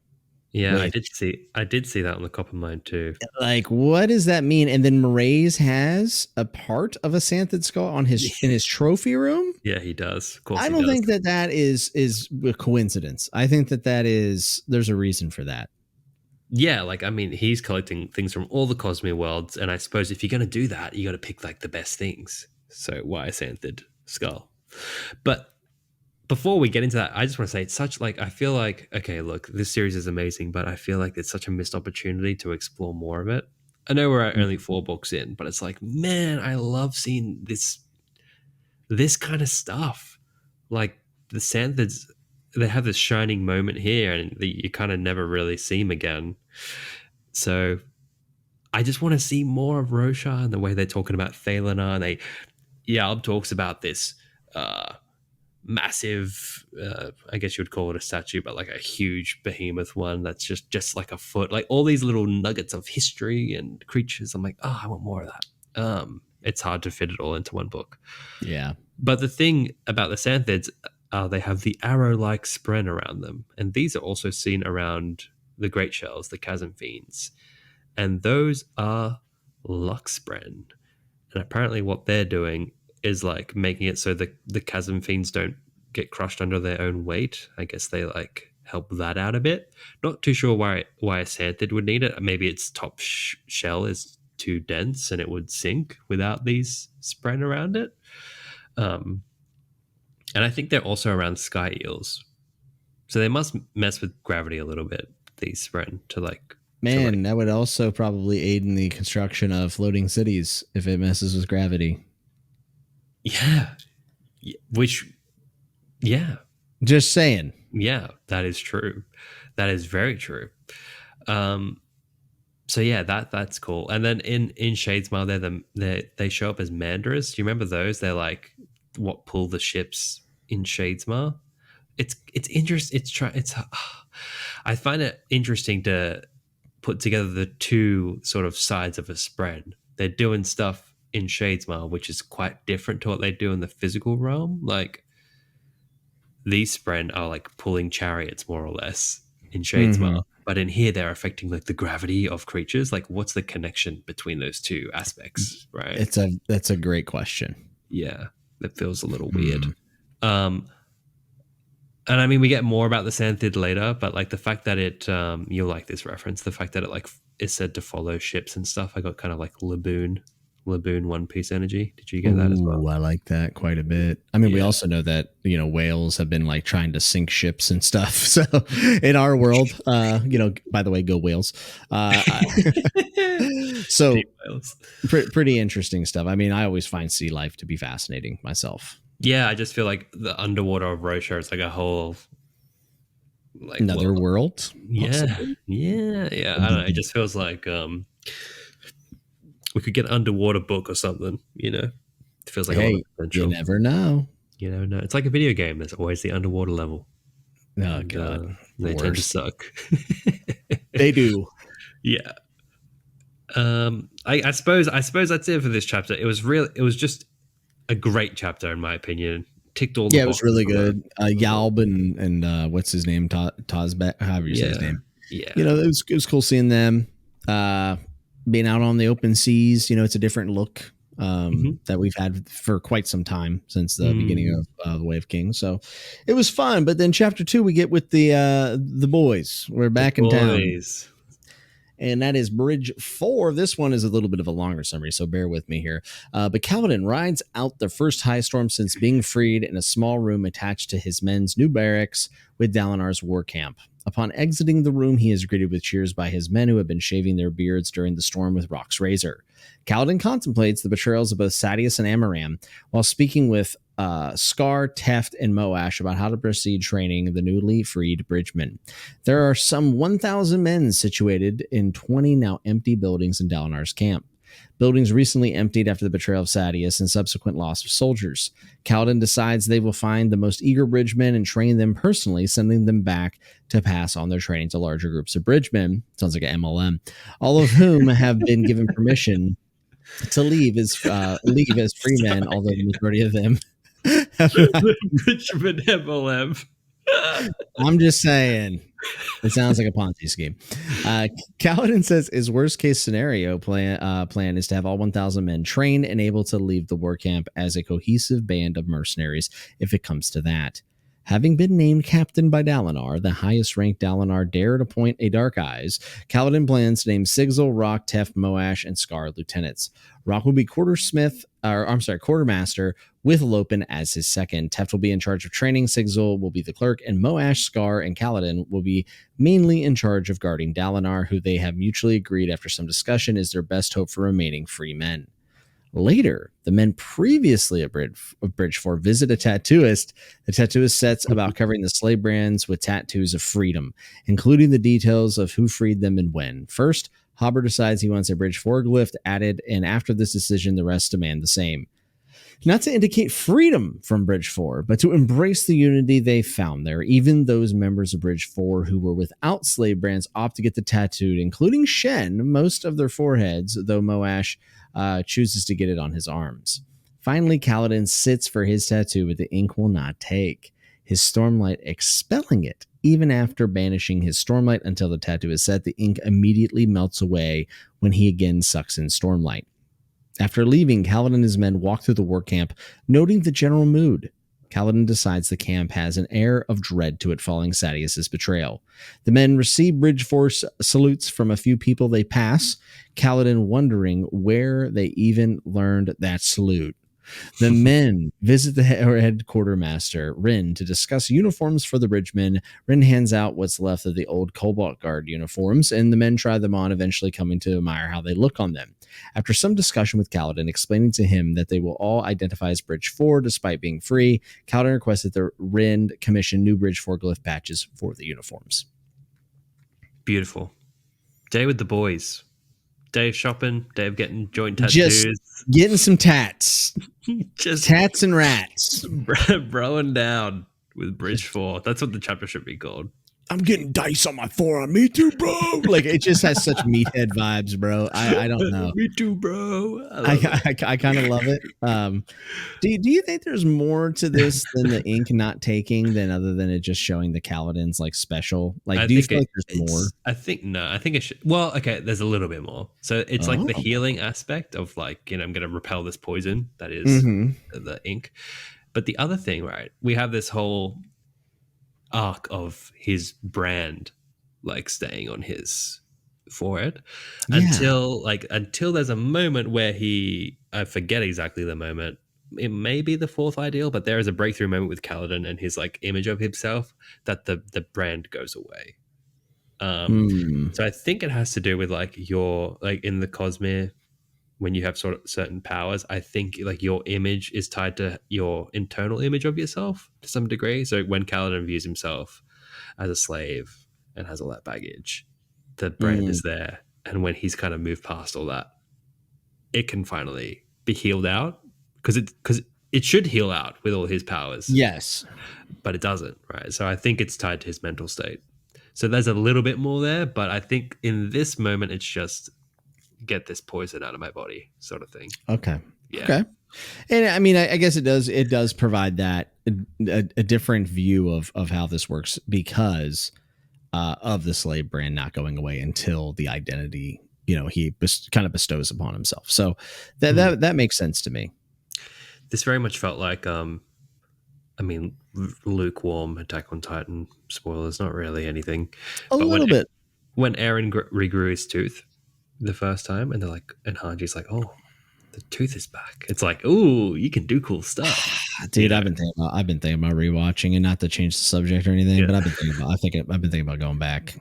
A: Yeah, I did see that on the copper mine too.
B: Like, what does that mean? And then Braize has a part of a Santhid skull in his trophy room.
A: Yeah, he does. Of course,
B: I don't think that is a coincidence. I think that there's a reason for that.
A: Yeah, like I mean, he's collecting things from all the cosmere worlds, and I suppose if you're going to do that, you got to pick like the best things. So why a Santhid skull? But before we get into that, I just want to say it's such like I feel like okay, look, this series is amazing, but I feel like it's such a missed opportunity to explore more of it. I know we're only 4 books in, but it's like, man, I love seeing this kind of stuff. Like the Santhids, they have this shining moment here, and you kind of never really see them again. So I just want to see more of Roshar and the way they're talking about Thalinar. And Yalb talks about this massive, I guess you would call it a statue, but like a huge behemoth one that's just like a foot. Like all these little nuggets of history and creatures. I'm like, oh, I want more of that. It's hard to fit it all into one book.
B: Yeah.
A: But the thing about the Santhids, they have the arrow-like spren around them, and these are also seen around the Great Shells, the Chasm Fiends, and those are luck spren. And apparently, what they're doing is like making it so the Chasm Fiends don't get crushed under their own weight. I guess they like help that out a bit. Not too sure why a Santhid would need it. Maybe its top shell is too dense and it would sink without these spren around it. And I think they're also around sky eels. So they must mess with gravity a little bit, these spren, to like...
B: Man, that would also probably aid in the construction of floating cities if it messes with gravity.
A: Yeah. Yeah.
B: Just saying.
A: Yeah, that is true. That is very true. So yeah, that's cool. And then in Shadesmar, they show up as Mandarus. Do you remember those? They're like what pull the ships in Shadesmar. It's interesting. I find it interesting to put together the two sort of sides of a spren. They're doing stuff in Shadesmar which is quite different to what they do in the physical realm. Like these spren are like pulling chariots more or less in Shadesmar, but in here they're affecting like the gravity of creatures. Like what's the connection between those two aspects, right?
B: That's a great question.
A: Yeah, that feels a little weird. And I mean, we get more about the Santhid later, but like the fact that it, you'll like this reference, the fact that it like is said to follow ships and stuff. I got kind of like Laboon One Piece energy. Did you get that as well?
B: I like that quite a bit. I mean, we also know that, whales have been like trying to sink ships and stuff. So in our world, by the way, go whales. So pretty interesting stuff. I mean, I always find sea life to be fascinating myself.
A: Yeah, I just feel like the underwater of Roshar is like a whole
B: like another world.
A: Yeah. I don't know. It just feels like we could get an underwater book or something, It feels like a lot of potential.
B: You never know.
A: You never know. It's like a video game. There's always the underwater level.
B: Oh, God.
A: They tend to suck.
B: They do.
A: Yeah. I suppose that's it for this chapter. It was just a great chapter in my opinion. Ticked all the boxes.
B: It was really good. Yalb and what's his name? Tozbek, however you say his name.
A: Yeah.
B: It was cool seeing them being out on the open seas. It's a different look that we've had for quite some time since the beginning of the Way of Kings. So it was fun. But then chapter 2, we get with the boys. We're back in town. And that is Bridge 4. This one is a little bit of a longer summary, so bear with me here. But Kaladin rides out the first high storm since being freed in a small room attached to his men's new barracks with Dalinar's war camp. Upon exiting the room, he is greeted with cheers by his men who have been shaving their beards during the storm with Rock's razor. Kaladin contemplates the betrayals of both Sadeas and Amaram while speaking with Scar, Teft, and Moash about how to proceed training the newly freed bridgemen. There are some 1,000 men situated in 20 now empty buildings in Dalinar's camp. Buildings recently emptied after the betrayal of Sadeas and subsequent loss of soldiers. Kaladin decides they will find the most eager bridgemen and train them personally, sending them back to pass on their training to larger groups of bridgemen. Sounds like an MLM. All of whom have been given permission to leave as free men, although the majority of them
A: Richmond MLM.
B: I'm just saying, it sounds like a Ponzi scheme. Kaladin says his worst case scenario plan is to have all 1,000 men trained and able to leave the war camp as a cohesive band of mercenaries if it comes to that. Having been named captain by Dalinar, the highest ranked Dalinar dared appoint a Dark Eyes, Kaladin plans to name Sigil, Rock, Teft, Moash, and Scar lieutenants. Rock will be quartermaster with Lopen as his second. Teft will be in charge of training, Sigil will be the clerk, and Moash, Scar, and Kaladin will be mainly in charge of guarding Dalinar, who they have mutually agreed after some discussion is their best hope for remaining free men. Later, the men previously at Bridge 4 visit a tattooist. The tattooist sets about covering the slave brands with tattoos of freedom, including the details of who freed them and when. First, Hobber decides he wants a Bridge 4 glyph added, and after this decision, the rest demand the same. Not to indicate freedom from Bridge 4, but to embrace the unity they found there. Even those members of Bridge 4 who were without slave brands opt to get the tattooed, including Shen, most of their foreheads, though Moash chooses to get it on his arms. Finally, Kaladin sits for his tattoo, but the ink will not take, his Stormlight expelling it. Even after banishing his Stormlight until the tattoo is set, the ink immediately melts away when he again sucks in Stormlight. After leaving, Kaladin and his men walk through the war camp, noting the general mood. Kaladin decides the camp has an air of dread to it following Sadeas' betrayal. The men receive Bridge Force salutes from a few people they pass, Kaladin wondering where they even learned that salute. The men visit the head quartermaster, Rin, to discuss uniforms for the bridgemen. Rin hands out what's left of the old Cobalt Guard uniforms, and the men try them on, eventually coming to admire how they look on them. After some discussion with Kaladin, explaining to him that they will all identify as Bridge 4 despite being free, Kaladin requests that the Rin commission new Bridge 4 glyph patches for the uniforms.
A: Beautiful. Day with the boys. Day of shopping, day of getting joint tattoos.
B: Just getting some tats. Just tats and rats.
A: Broing down with Bridge 4. That's what the chapter should be called.
B: I'm getting dice on my forearm. Me too, bro. Like, it just has such meathead vibes, bro. I don't know.
A: Me too, bro.
B: I kind of love it. Do you think there's more to this than the ink not taking than other than it just showing the Kaladin's like special? Like, do you feel like there's more?
A: I think it should. Well, okay, there's a little bit more. So it's like the healing aspect of like, I'm going to repel this poison that is the ink. But the other thing, right? We have this whole arc of his brand like staying on his forehead until there's a moment where I forget exactly the moment. It may be the fourth ideal, but there is a breakthrough moment with Kaladin and his like image of himself that the brand goes away. So I think it has to do with like your like in the cosmere when you have sort of certain powers. I think like your image is tied to your internal image of yourself to some degree. So when Kaladin views himself as a slave and has all that baggage, the brand is there. And when he's kind of moved past all that, it can finally be healed out because it should heal out with all his powers.
B: Yes.
A: But it doesn't, right? So I think it's tied to his mental state. So there's a little bit more there, but I think in this moment, it's just get this poison out of my body sort of thing.
B: Okay.
A: Yeah.
B: Okay. And I mean, I guess it does provide that a different view of how this works because of the slave brand not going away until the identity he kind of bestows upon himself. So that makes sense to me.
A: This very much felt like lukewarm Attack on Titan. Spoilers, not really anything.
B: A little bit.
A: When Eren regrew his tooth the first time, and Hanji's like, "Oh, the tooth is back." It's like, "Ooh, you can do cool stuff."
B: Dude, I've been thinking about rewatching, and not to change the subject or anything, but I've been thinking about going back.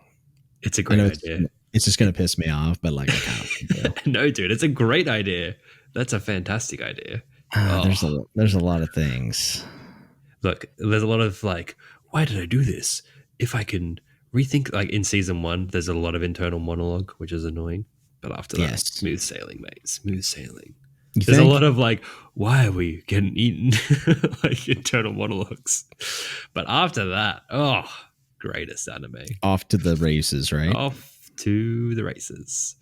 A: It's a great idea.
B: It's just gonna piss me off, but like, I kind of
A: no, dude, it's a great idea. That's a fantastic idea.
B: There's a lot of things.
A: Look, there's a lot of like, why did I do this? If I can rethink, like in season 1, there's a lot of internal monologue, which is annoying. But after that, smooth sailing, mate. Smooth sailing. There's a lot of like, why are we getting eaten? like internal monologues. But after that, greatest anime.
B: Off to the races, right?
A: Off to the races.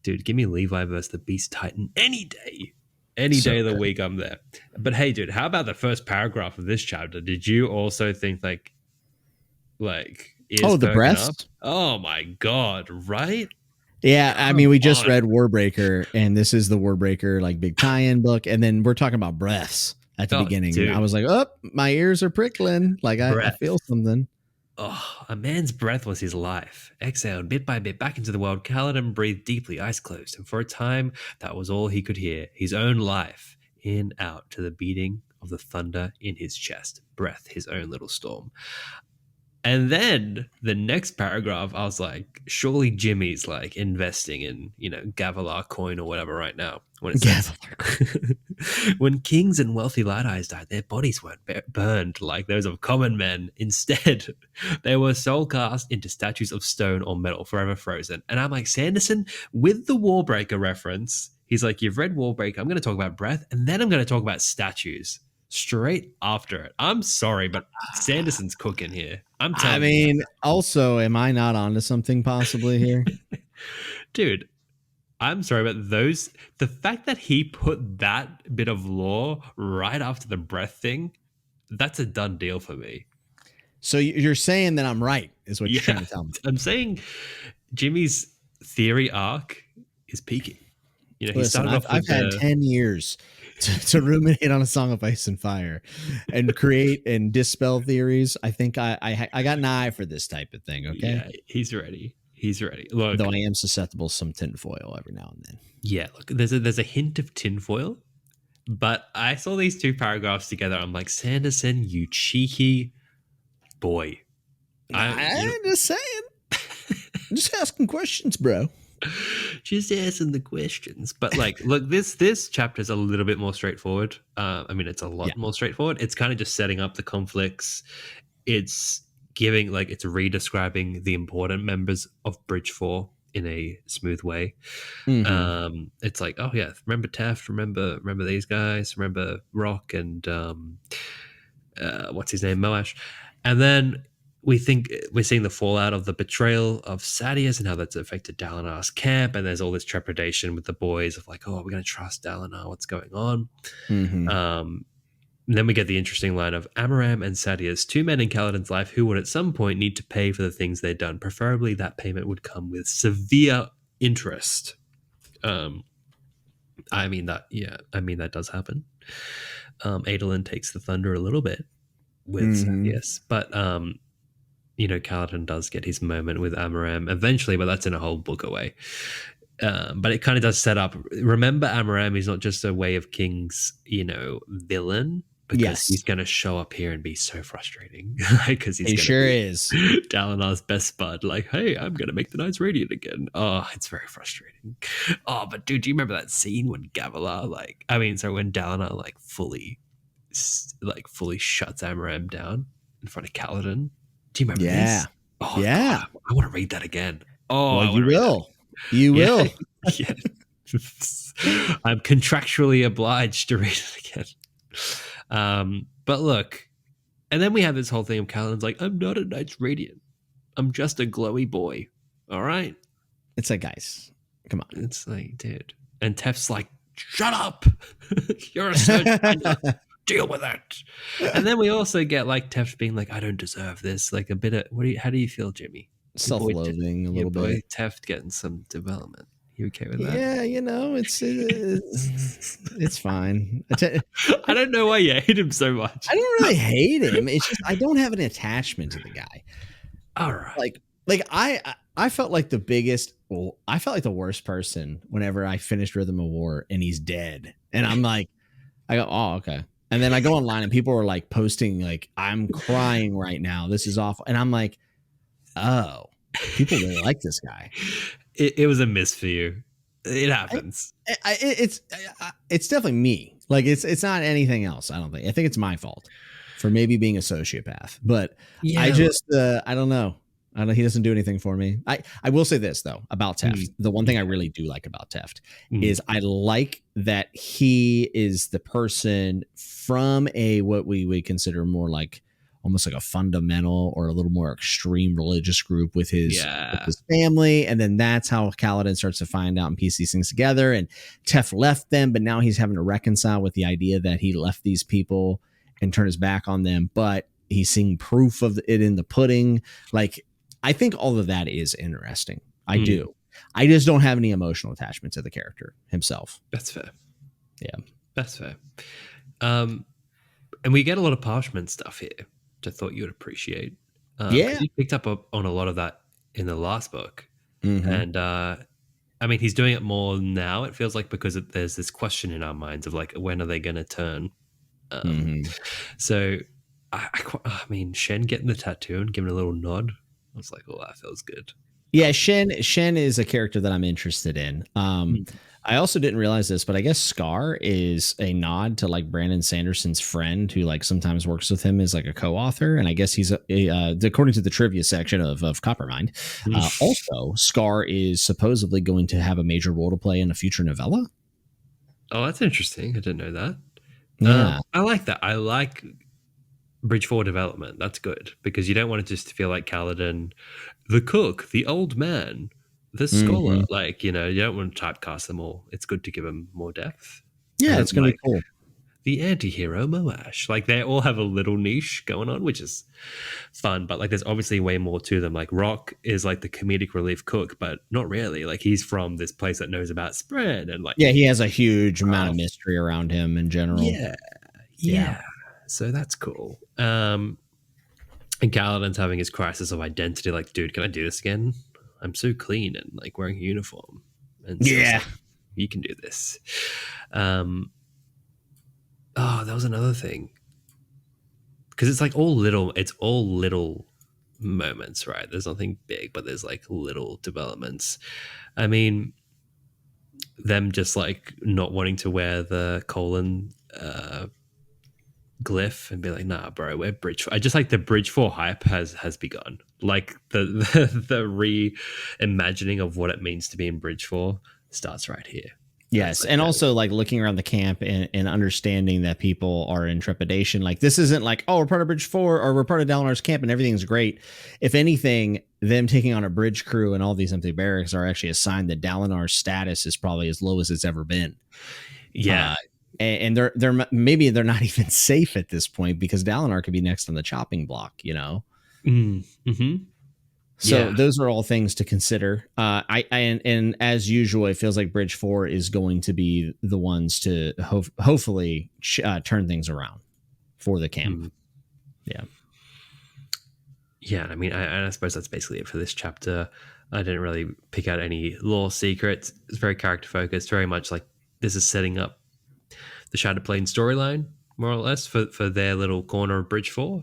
A: Dude, give me Levi versus the Beast Titan any day. Any day of the week, I'm there. But hey, dude, how about the first paragraph of this chapter? Did you also think like
B: the breast?
A: Up? Oh my god, right?
B: Yeah, I mean, we just read Warbreaker, and this is the Warbreaker like big tie-in book, and then we're talking about breaths at the beginning. Dude. I was like, oh, my ears are prickling. Like I feel something.
A: Oh, a man's breath was his life. Exhaled bit by bit back into the world, Kaladin breathed deeply, eyes closed, and for a time, that was all he could hear. His own life, in, out, to the beating of the thunder in his chest. Breath, his own little storm. And then the next paragraph, I was like, surely Jimmy's like investing in, Gavilar coin or whatever right now. When it says, when kings and wealthy light eyes died, their bodies weren't burned like those of common men. Instead, they were soul cast into statues of stone or metal, forever frozen. And I'm like, Sanderson, with the Warbreaker reference, he's like, you've read Warbreaker, I'm going to talk about breath, and then I'm going to talk about statues. Straight after it. I'm sorry, but Sanderson's cooking here.
B: Also, am I not onto something possibly here?
A: Dude, I'm sorry, but the fact that he put that bit of lore right after the breath thing, that's a done deal for me.
B: So you're saying that I'm right, is what you're trying to tell me.
A: I'm saying Jimmy's theory arc is peaking.
B: I've had 10 years to ruminate on A Song of Ice and Fire and create and dispel theories. I think I got an eye for this type of thing. Okay.
A: Yeah, he's ready. Look,
B: though I am susceptible to some tinfoil every now and then.
A: Yeah, look, there's a hint of tinfoil, but I saw these two paragraphs together. I'm like, Sanderson, you cheeky boy.
B: I'm just saying. I'm just asking questions, bro.
A: Just asking the questions. But like, look, this chapter is a little bit more straightforward. It's a lot more straightforward. It's kind of just setting up the conflicts. It's giving, like, it's redescribing the important members of Bridge 4 in a smooth way. Mm-hmm. It's like, oh yeah, remember Teft, remember these guys, remember Rock and what's his name, Moash. And then we think we're seeing the fallout of the betrayal of Sadeas and how that's affected Dalinar's camp. And there's all this trepidation with the boys of like, oh, we're going to trust Dalinar. What's going on? Mm-hmm. And then we get the interesting line of Amaram and Sadeas, two men in Kaladin's life who would at some point need to pay for the things they'd done. Preferably that payment would come with severe interest. That does happen. Adolin takes the thunder a little bit with Sadeas, but Kaladin does get his moment with Amaram eventually, but that's in a whole book away. But it kind of does set up. Remember, Amaram is not just a Way of Kings, villain, because he's going to show up here and be so frustrating. Because he
B: sure is
A: Dalinar's best bud. Like, hey, I'm going to make the Knights radiant again. Oh, it's very frustrating. Oh, but dude, do you remember that scene when Gavilar, when Dalinar fully shuts Amaram down in front of Kaladin? Do you remember this? Oh, yeah. God, I want to read that again. Oh,
B: well, you will. You will.
A: Yeah. I'm contractually obliged to read it again. But look, and then we have this whole thing of Kaladin's like, I'm not a Knights Radiant. I'm just a glowy boy. All right.
B: It's like, guys, come on.
A: It's like, dude. And Teft's like, shut up. You're a surgeon. Deal with it. And then we also get like Teft being like, I don't deserve this. Like a bit of how do you feel, Jimmy?
B: Self-loathing a little bit.
A: Teft getting some development. You okay with that?
B: Yeah, it's fine.
A: I don't know why you hate him so much.
B: I don't really hate him. It's just I don't have an attachment to the guy.
A: All right.
B: I felt like the biggest. Well, I felt like the worst person whenever I finished Rhythm of War and he's dead, and I'm like, I go, oh okay, and then I go online and people are like posting like, I'm crying right now. This is awful, and I'm like, oh, people really like this guy.
A: It was a miss for you. It happens.
B: It's definitely me. Like it's not anything else. I don't think. I think it's my fault for maybe being a sociopath. But yeah. I just I don't know. He doesn't do anything for me. I will say this though about Teft. The one thing I really do like about Teft is I like that he is the person from a what we would consider more like almost like a fundamental or a little more extreme religious group with his family. And then that's how Kaladin starts to find out and piece these things together. And Teft left them, but now he's having to reconcile with the idea that he left these people and turn his back on them. But he's seeing proof of it in the pudding. Like, I think all of that is interesting. I do. I just don't have any emotional attachment to the character himself.
A: That's fair.
B: Yeah.
A: That's fair. And we get a lot of parchment stuff here, which I thought you would appreciate. You picked up on a lot of that in the last book. And I mean, he's doing it more now, it feels like, because there's this question in our minds of like, when are they going to turn? So, I mean, Shen getting the tattoo and giving a little nod, I was like, oh, that feels good.
B: Yeah, Shen is a character that I'm interested in. I also didn't realize this, but I guess Scar is a nod to like Brandon Sanderson's friend who like sometimes works with him as like a co-author. And I guess he's according to the trivia section of Coppermind. Also, Scar is supposedly going to have a major role to play in a future novella.
A: Oh, that's interesting. I didn't know that.
B: Yeah.
A: I like that. I like Bridge 4 development. That's good because you don't want it just to feel like Kaladin, the cook, the old man, the scholar. Like, you don't want to typecast them all. It's good to give them more depth.
B: Yeah, it's going to be cool.
A: The anti-hero Moash. Like, they all have a little niche going on, which is fun. But, like, there's obviously way more to them. Like, Rock is, like, the comedic relief cook, but not really. Like, he's from this place that knows about Spren. And, like...
B: Yeah, he has a huge amount of mystery around him in general.
A: Yeah. So that's cool. And Kaladin's having his crisis of identity. Like, dude, can I do this again? I'm so clean and like wearing a uniform. And so like, you can do this. That was another thing. Because it's like all little moments, right? There's nothing big, but there's like little developments. I mean, them just like not wanting to wear the colon glyph and be like, nah, bro, we're Bridge 4. I just like the Bridge 4 hype has begun. Like the reimagining of what it means to be in Bridge 4 starts right here.
B: Yes, like, and also like looking around the camp and understanding that people are in trepidation. Like this isn't like, oh, we're part of Bridge 4 or we're part of Dalinar's camp and everything's great. If anything, them taking on a bridge crew and all these empty barracks are actually a sign that Dalinar's status is probably as low as it's ever been.
A: Yeah.
B: And they're maybe they're not even safe at this point because Dalinar could be next on the chopping block, So those are all things to consider. And as usual, it feels like Bridge 4 is going to be the ones to hopefully turn things around for the camp.
A: Yeah. I mean, I suppose that's basically it for this chapter. I didn't really pick out any lore secrets. It's very character focused, very much like this is setting up the Shadowplane storyline, more or less, for their little corner of Bridge 4.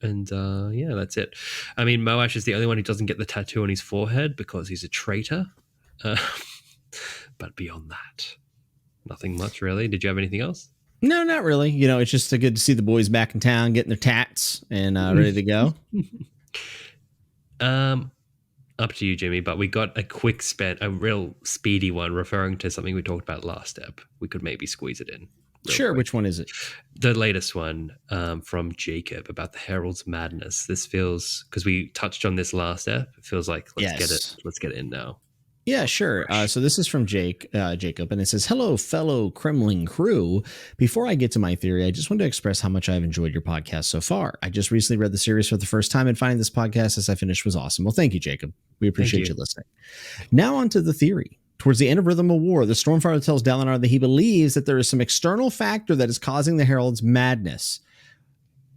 A: And that's it. I mean, Moash is the only one who doesn't get the tattoo on his forehead because he's a traitor. But beyond that, nothing much really. Did you have anything else?
B: No, not really. It's just good to see the boys back in town, getting their tats and ready to go.
A: Up to you, Jimmy, but we got a real speedy one referring to something we talked about last step. We could maybe squeeze it in.
B: Sure. Quick. Which one is it?
A: The latest one from Jacob about the Heralds' madness. This feels, because we touched on this last step, it feels like let's get it in now.
B: Yeah, sure. So this is from Jacob, and it says, hello, fellow Kremlin crew. Before I get to my theory, I just want to express how much I've enjoyed your podcast so far. I just recently read the series for the first time, and finding this podcast as I finished was awesome. Well, thank you, Jacob. We appreciate you listening. Now on to the theory. Towards the end of Rhythm of War, the Stormfather tells Dalinar that he believes that there is some external factor that is causing the Heralds' madness.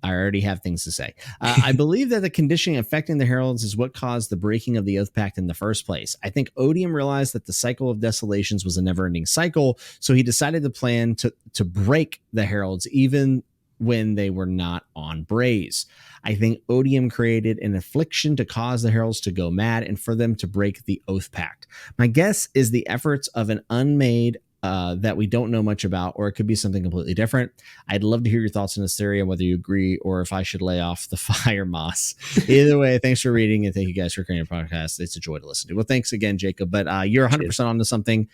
B: I already have things to say. I believe that the conditioning affecting the Heralds is what caused the breaking of the Oath Pact in the first place. I think Odium realized that the cycle of desolations was a never-ending cycle, so he decided to plan to break the Heralds even when they were not on Braize. I think Odium created an affliction to cause the Heralds to go mad and for them to break the Oath Pact. My guess is the efforts of an unmade that we don't know much about, or it could be something completely different. I'd love to hear your thoughts on this theory and whether you agree or if I should lay off the fire moss. Either way, thanks for reading and thank you guys for creating a podcast. It's a joy to listen to. Well, thanks again, Jacob. But you're 100% onto something.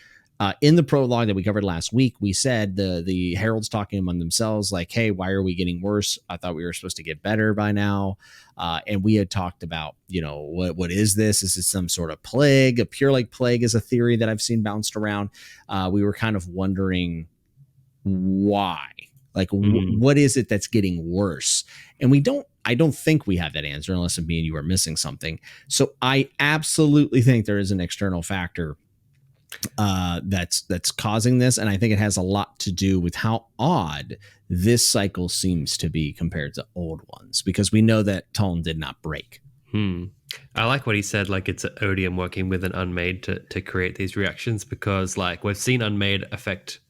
B: In the prologue that we covered last week, we said the Heralds talking among themselves, like, hey, why are we getting worse? I thought we were supposed to get better by now. And we had talked about, what is this? Is it some sort of plague? A pure like plague is a theory that I've seen bounced around. We were kind of wondering why, like, what is it that's getting worse? And I don't think we have that answer unless me and you are missing something. So I absolutely think there is an external factor that's causing this, and I think it has a lot to do with how odd this cycle seems to be compared to old ones, because we know that Tone did not break.
A: I like what he said, like it's Odium working with an Unmade to create these reactions, because like we've seen Unmade affect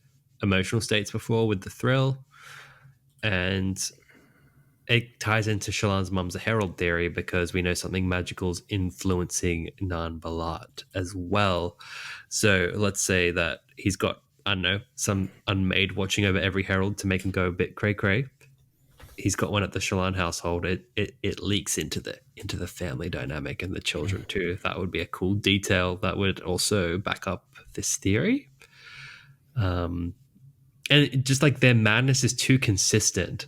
A: emotional states before with the Thrill, and it ties into Shallan's mum's Herald theory because we know something magical's influencing Nan Balat as well. So let's say that he's got, I don't know, some Unmade watching over every Herald to make him go a bit cray-cray. He's got one at the Shallan household. It leaks into the family dynamic and the children too. That would be a cool detail that would also back up this theory. And just like their madness is too consistent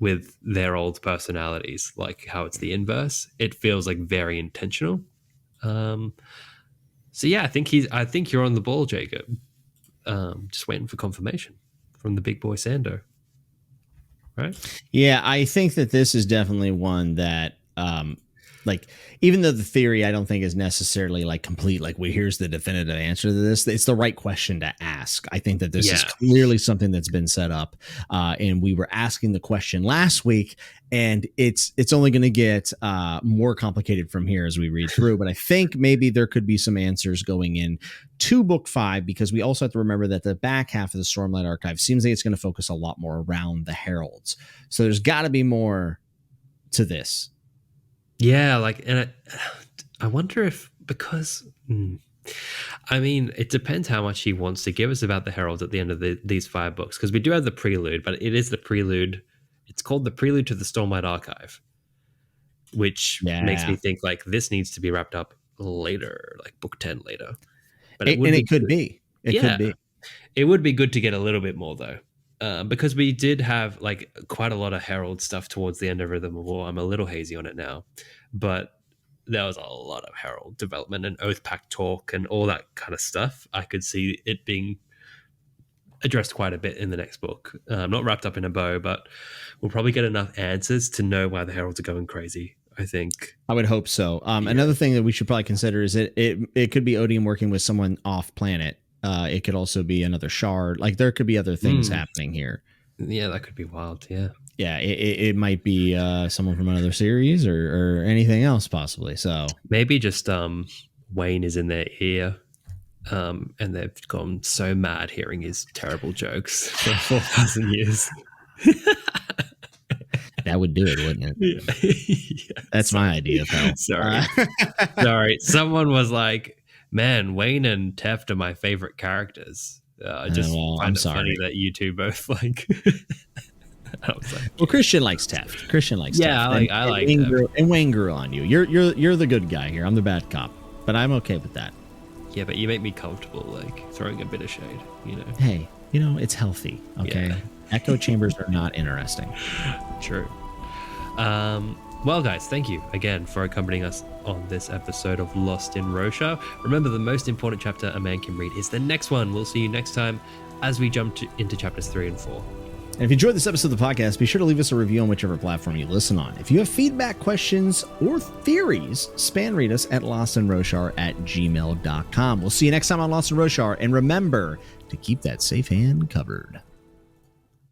A: with their old personalities, like how it's the inverse. It feels like very intentional. So yeah, I think you're on the ball, Jacob. Just waiting for confirmation from the big boy Sando. Right?
B: Yeah, I think that this is definitely one that like, even though the theory I don't think is necessarily like complete, like, well, here's the definitive answer to this, it's the right question to ask. I think that this is clearly something that's been set up, and we were asking the question last week, and it's only going to get more complicated from here as we read through. But I think maybe there could be some answers going in to book 5, because we also have to remember that the back half of the Stormlight Archive seems like it's going to focus a lot more around the Heralds. So there's got to be more to this.
A: Yeah, like, and I wonder if, because, I mean, it depends how much he wants to give us about the Heralds at the end of these 5 books, because we do have the prelude, but it is the prelude. It's called the Prelude to the Stormlight Archive, which makes me think like this needs to be wrapped up later, like book 10 later. But it could be. It would be good to get a little bit more though. Because we did have like quite a lot of Herald stuff towards the end of Rhythm of War. I'm a little hazy on it now, but there was a lot of Herald development and Oath Pact talk and all that kind of stuff. I could see it being addressed quite a bit in the next book. Not wrapped up in a bow, but we'll probably get enough answers to know why the Heralds are going crazy, I think.
B: I would hope so. Another thing that we should probably consider is it could be Odium working with someone off planet. It could also be another shard. Like there could be other things happening here. Yeah,
A: that could be wild. Yeah.
B: Yeah, it might be someone from another series or anything else possibly. So
A: maybe just Wayne is in their ear, and they've gone so mad hearing his terrible jokes for 4,000 years.
B: That would do it, wouldn't it? Yeah. That's my idea, pal.
A: Sorry. Someone was like, man, Wayne and Teft are my favorite characters. I just find it funny that you two both like. I was like,
B: well, Christian likes Teft. Teft.
A: I like Teft.
B: And Wayne grew on you. You're the good guy here. I'm the bad cop, but I'm okay with that.
A: Yeah, but you make me comfortable, like throwing a bit of shade.
B: Hey, it's healthy. Okay, yeah. Echo chambers are not interesting.
A: True. Well, guys, thank you again for accompanying us on this episode of Lost in Roshar. Remember, the most important chapter a man can read is the next one. We'll see you next time as we jump into chapters 3 and 4.
B: And if you enjoyed this episode of the podcast, be sure to leave us a review on whichever platform you listen on. If you have feedback, questions, or theories, Spanreed us at lostandroshar@gmail.com. We'll see you next time on Lost and Roshar, and remember to keep that safe hand covered.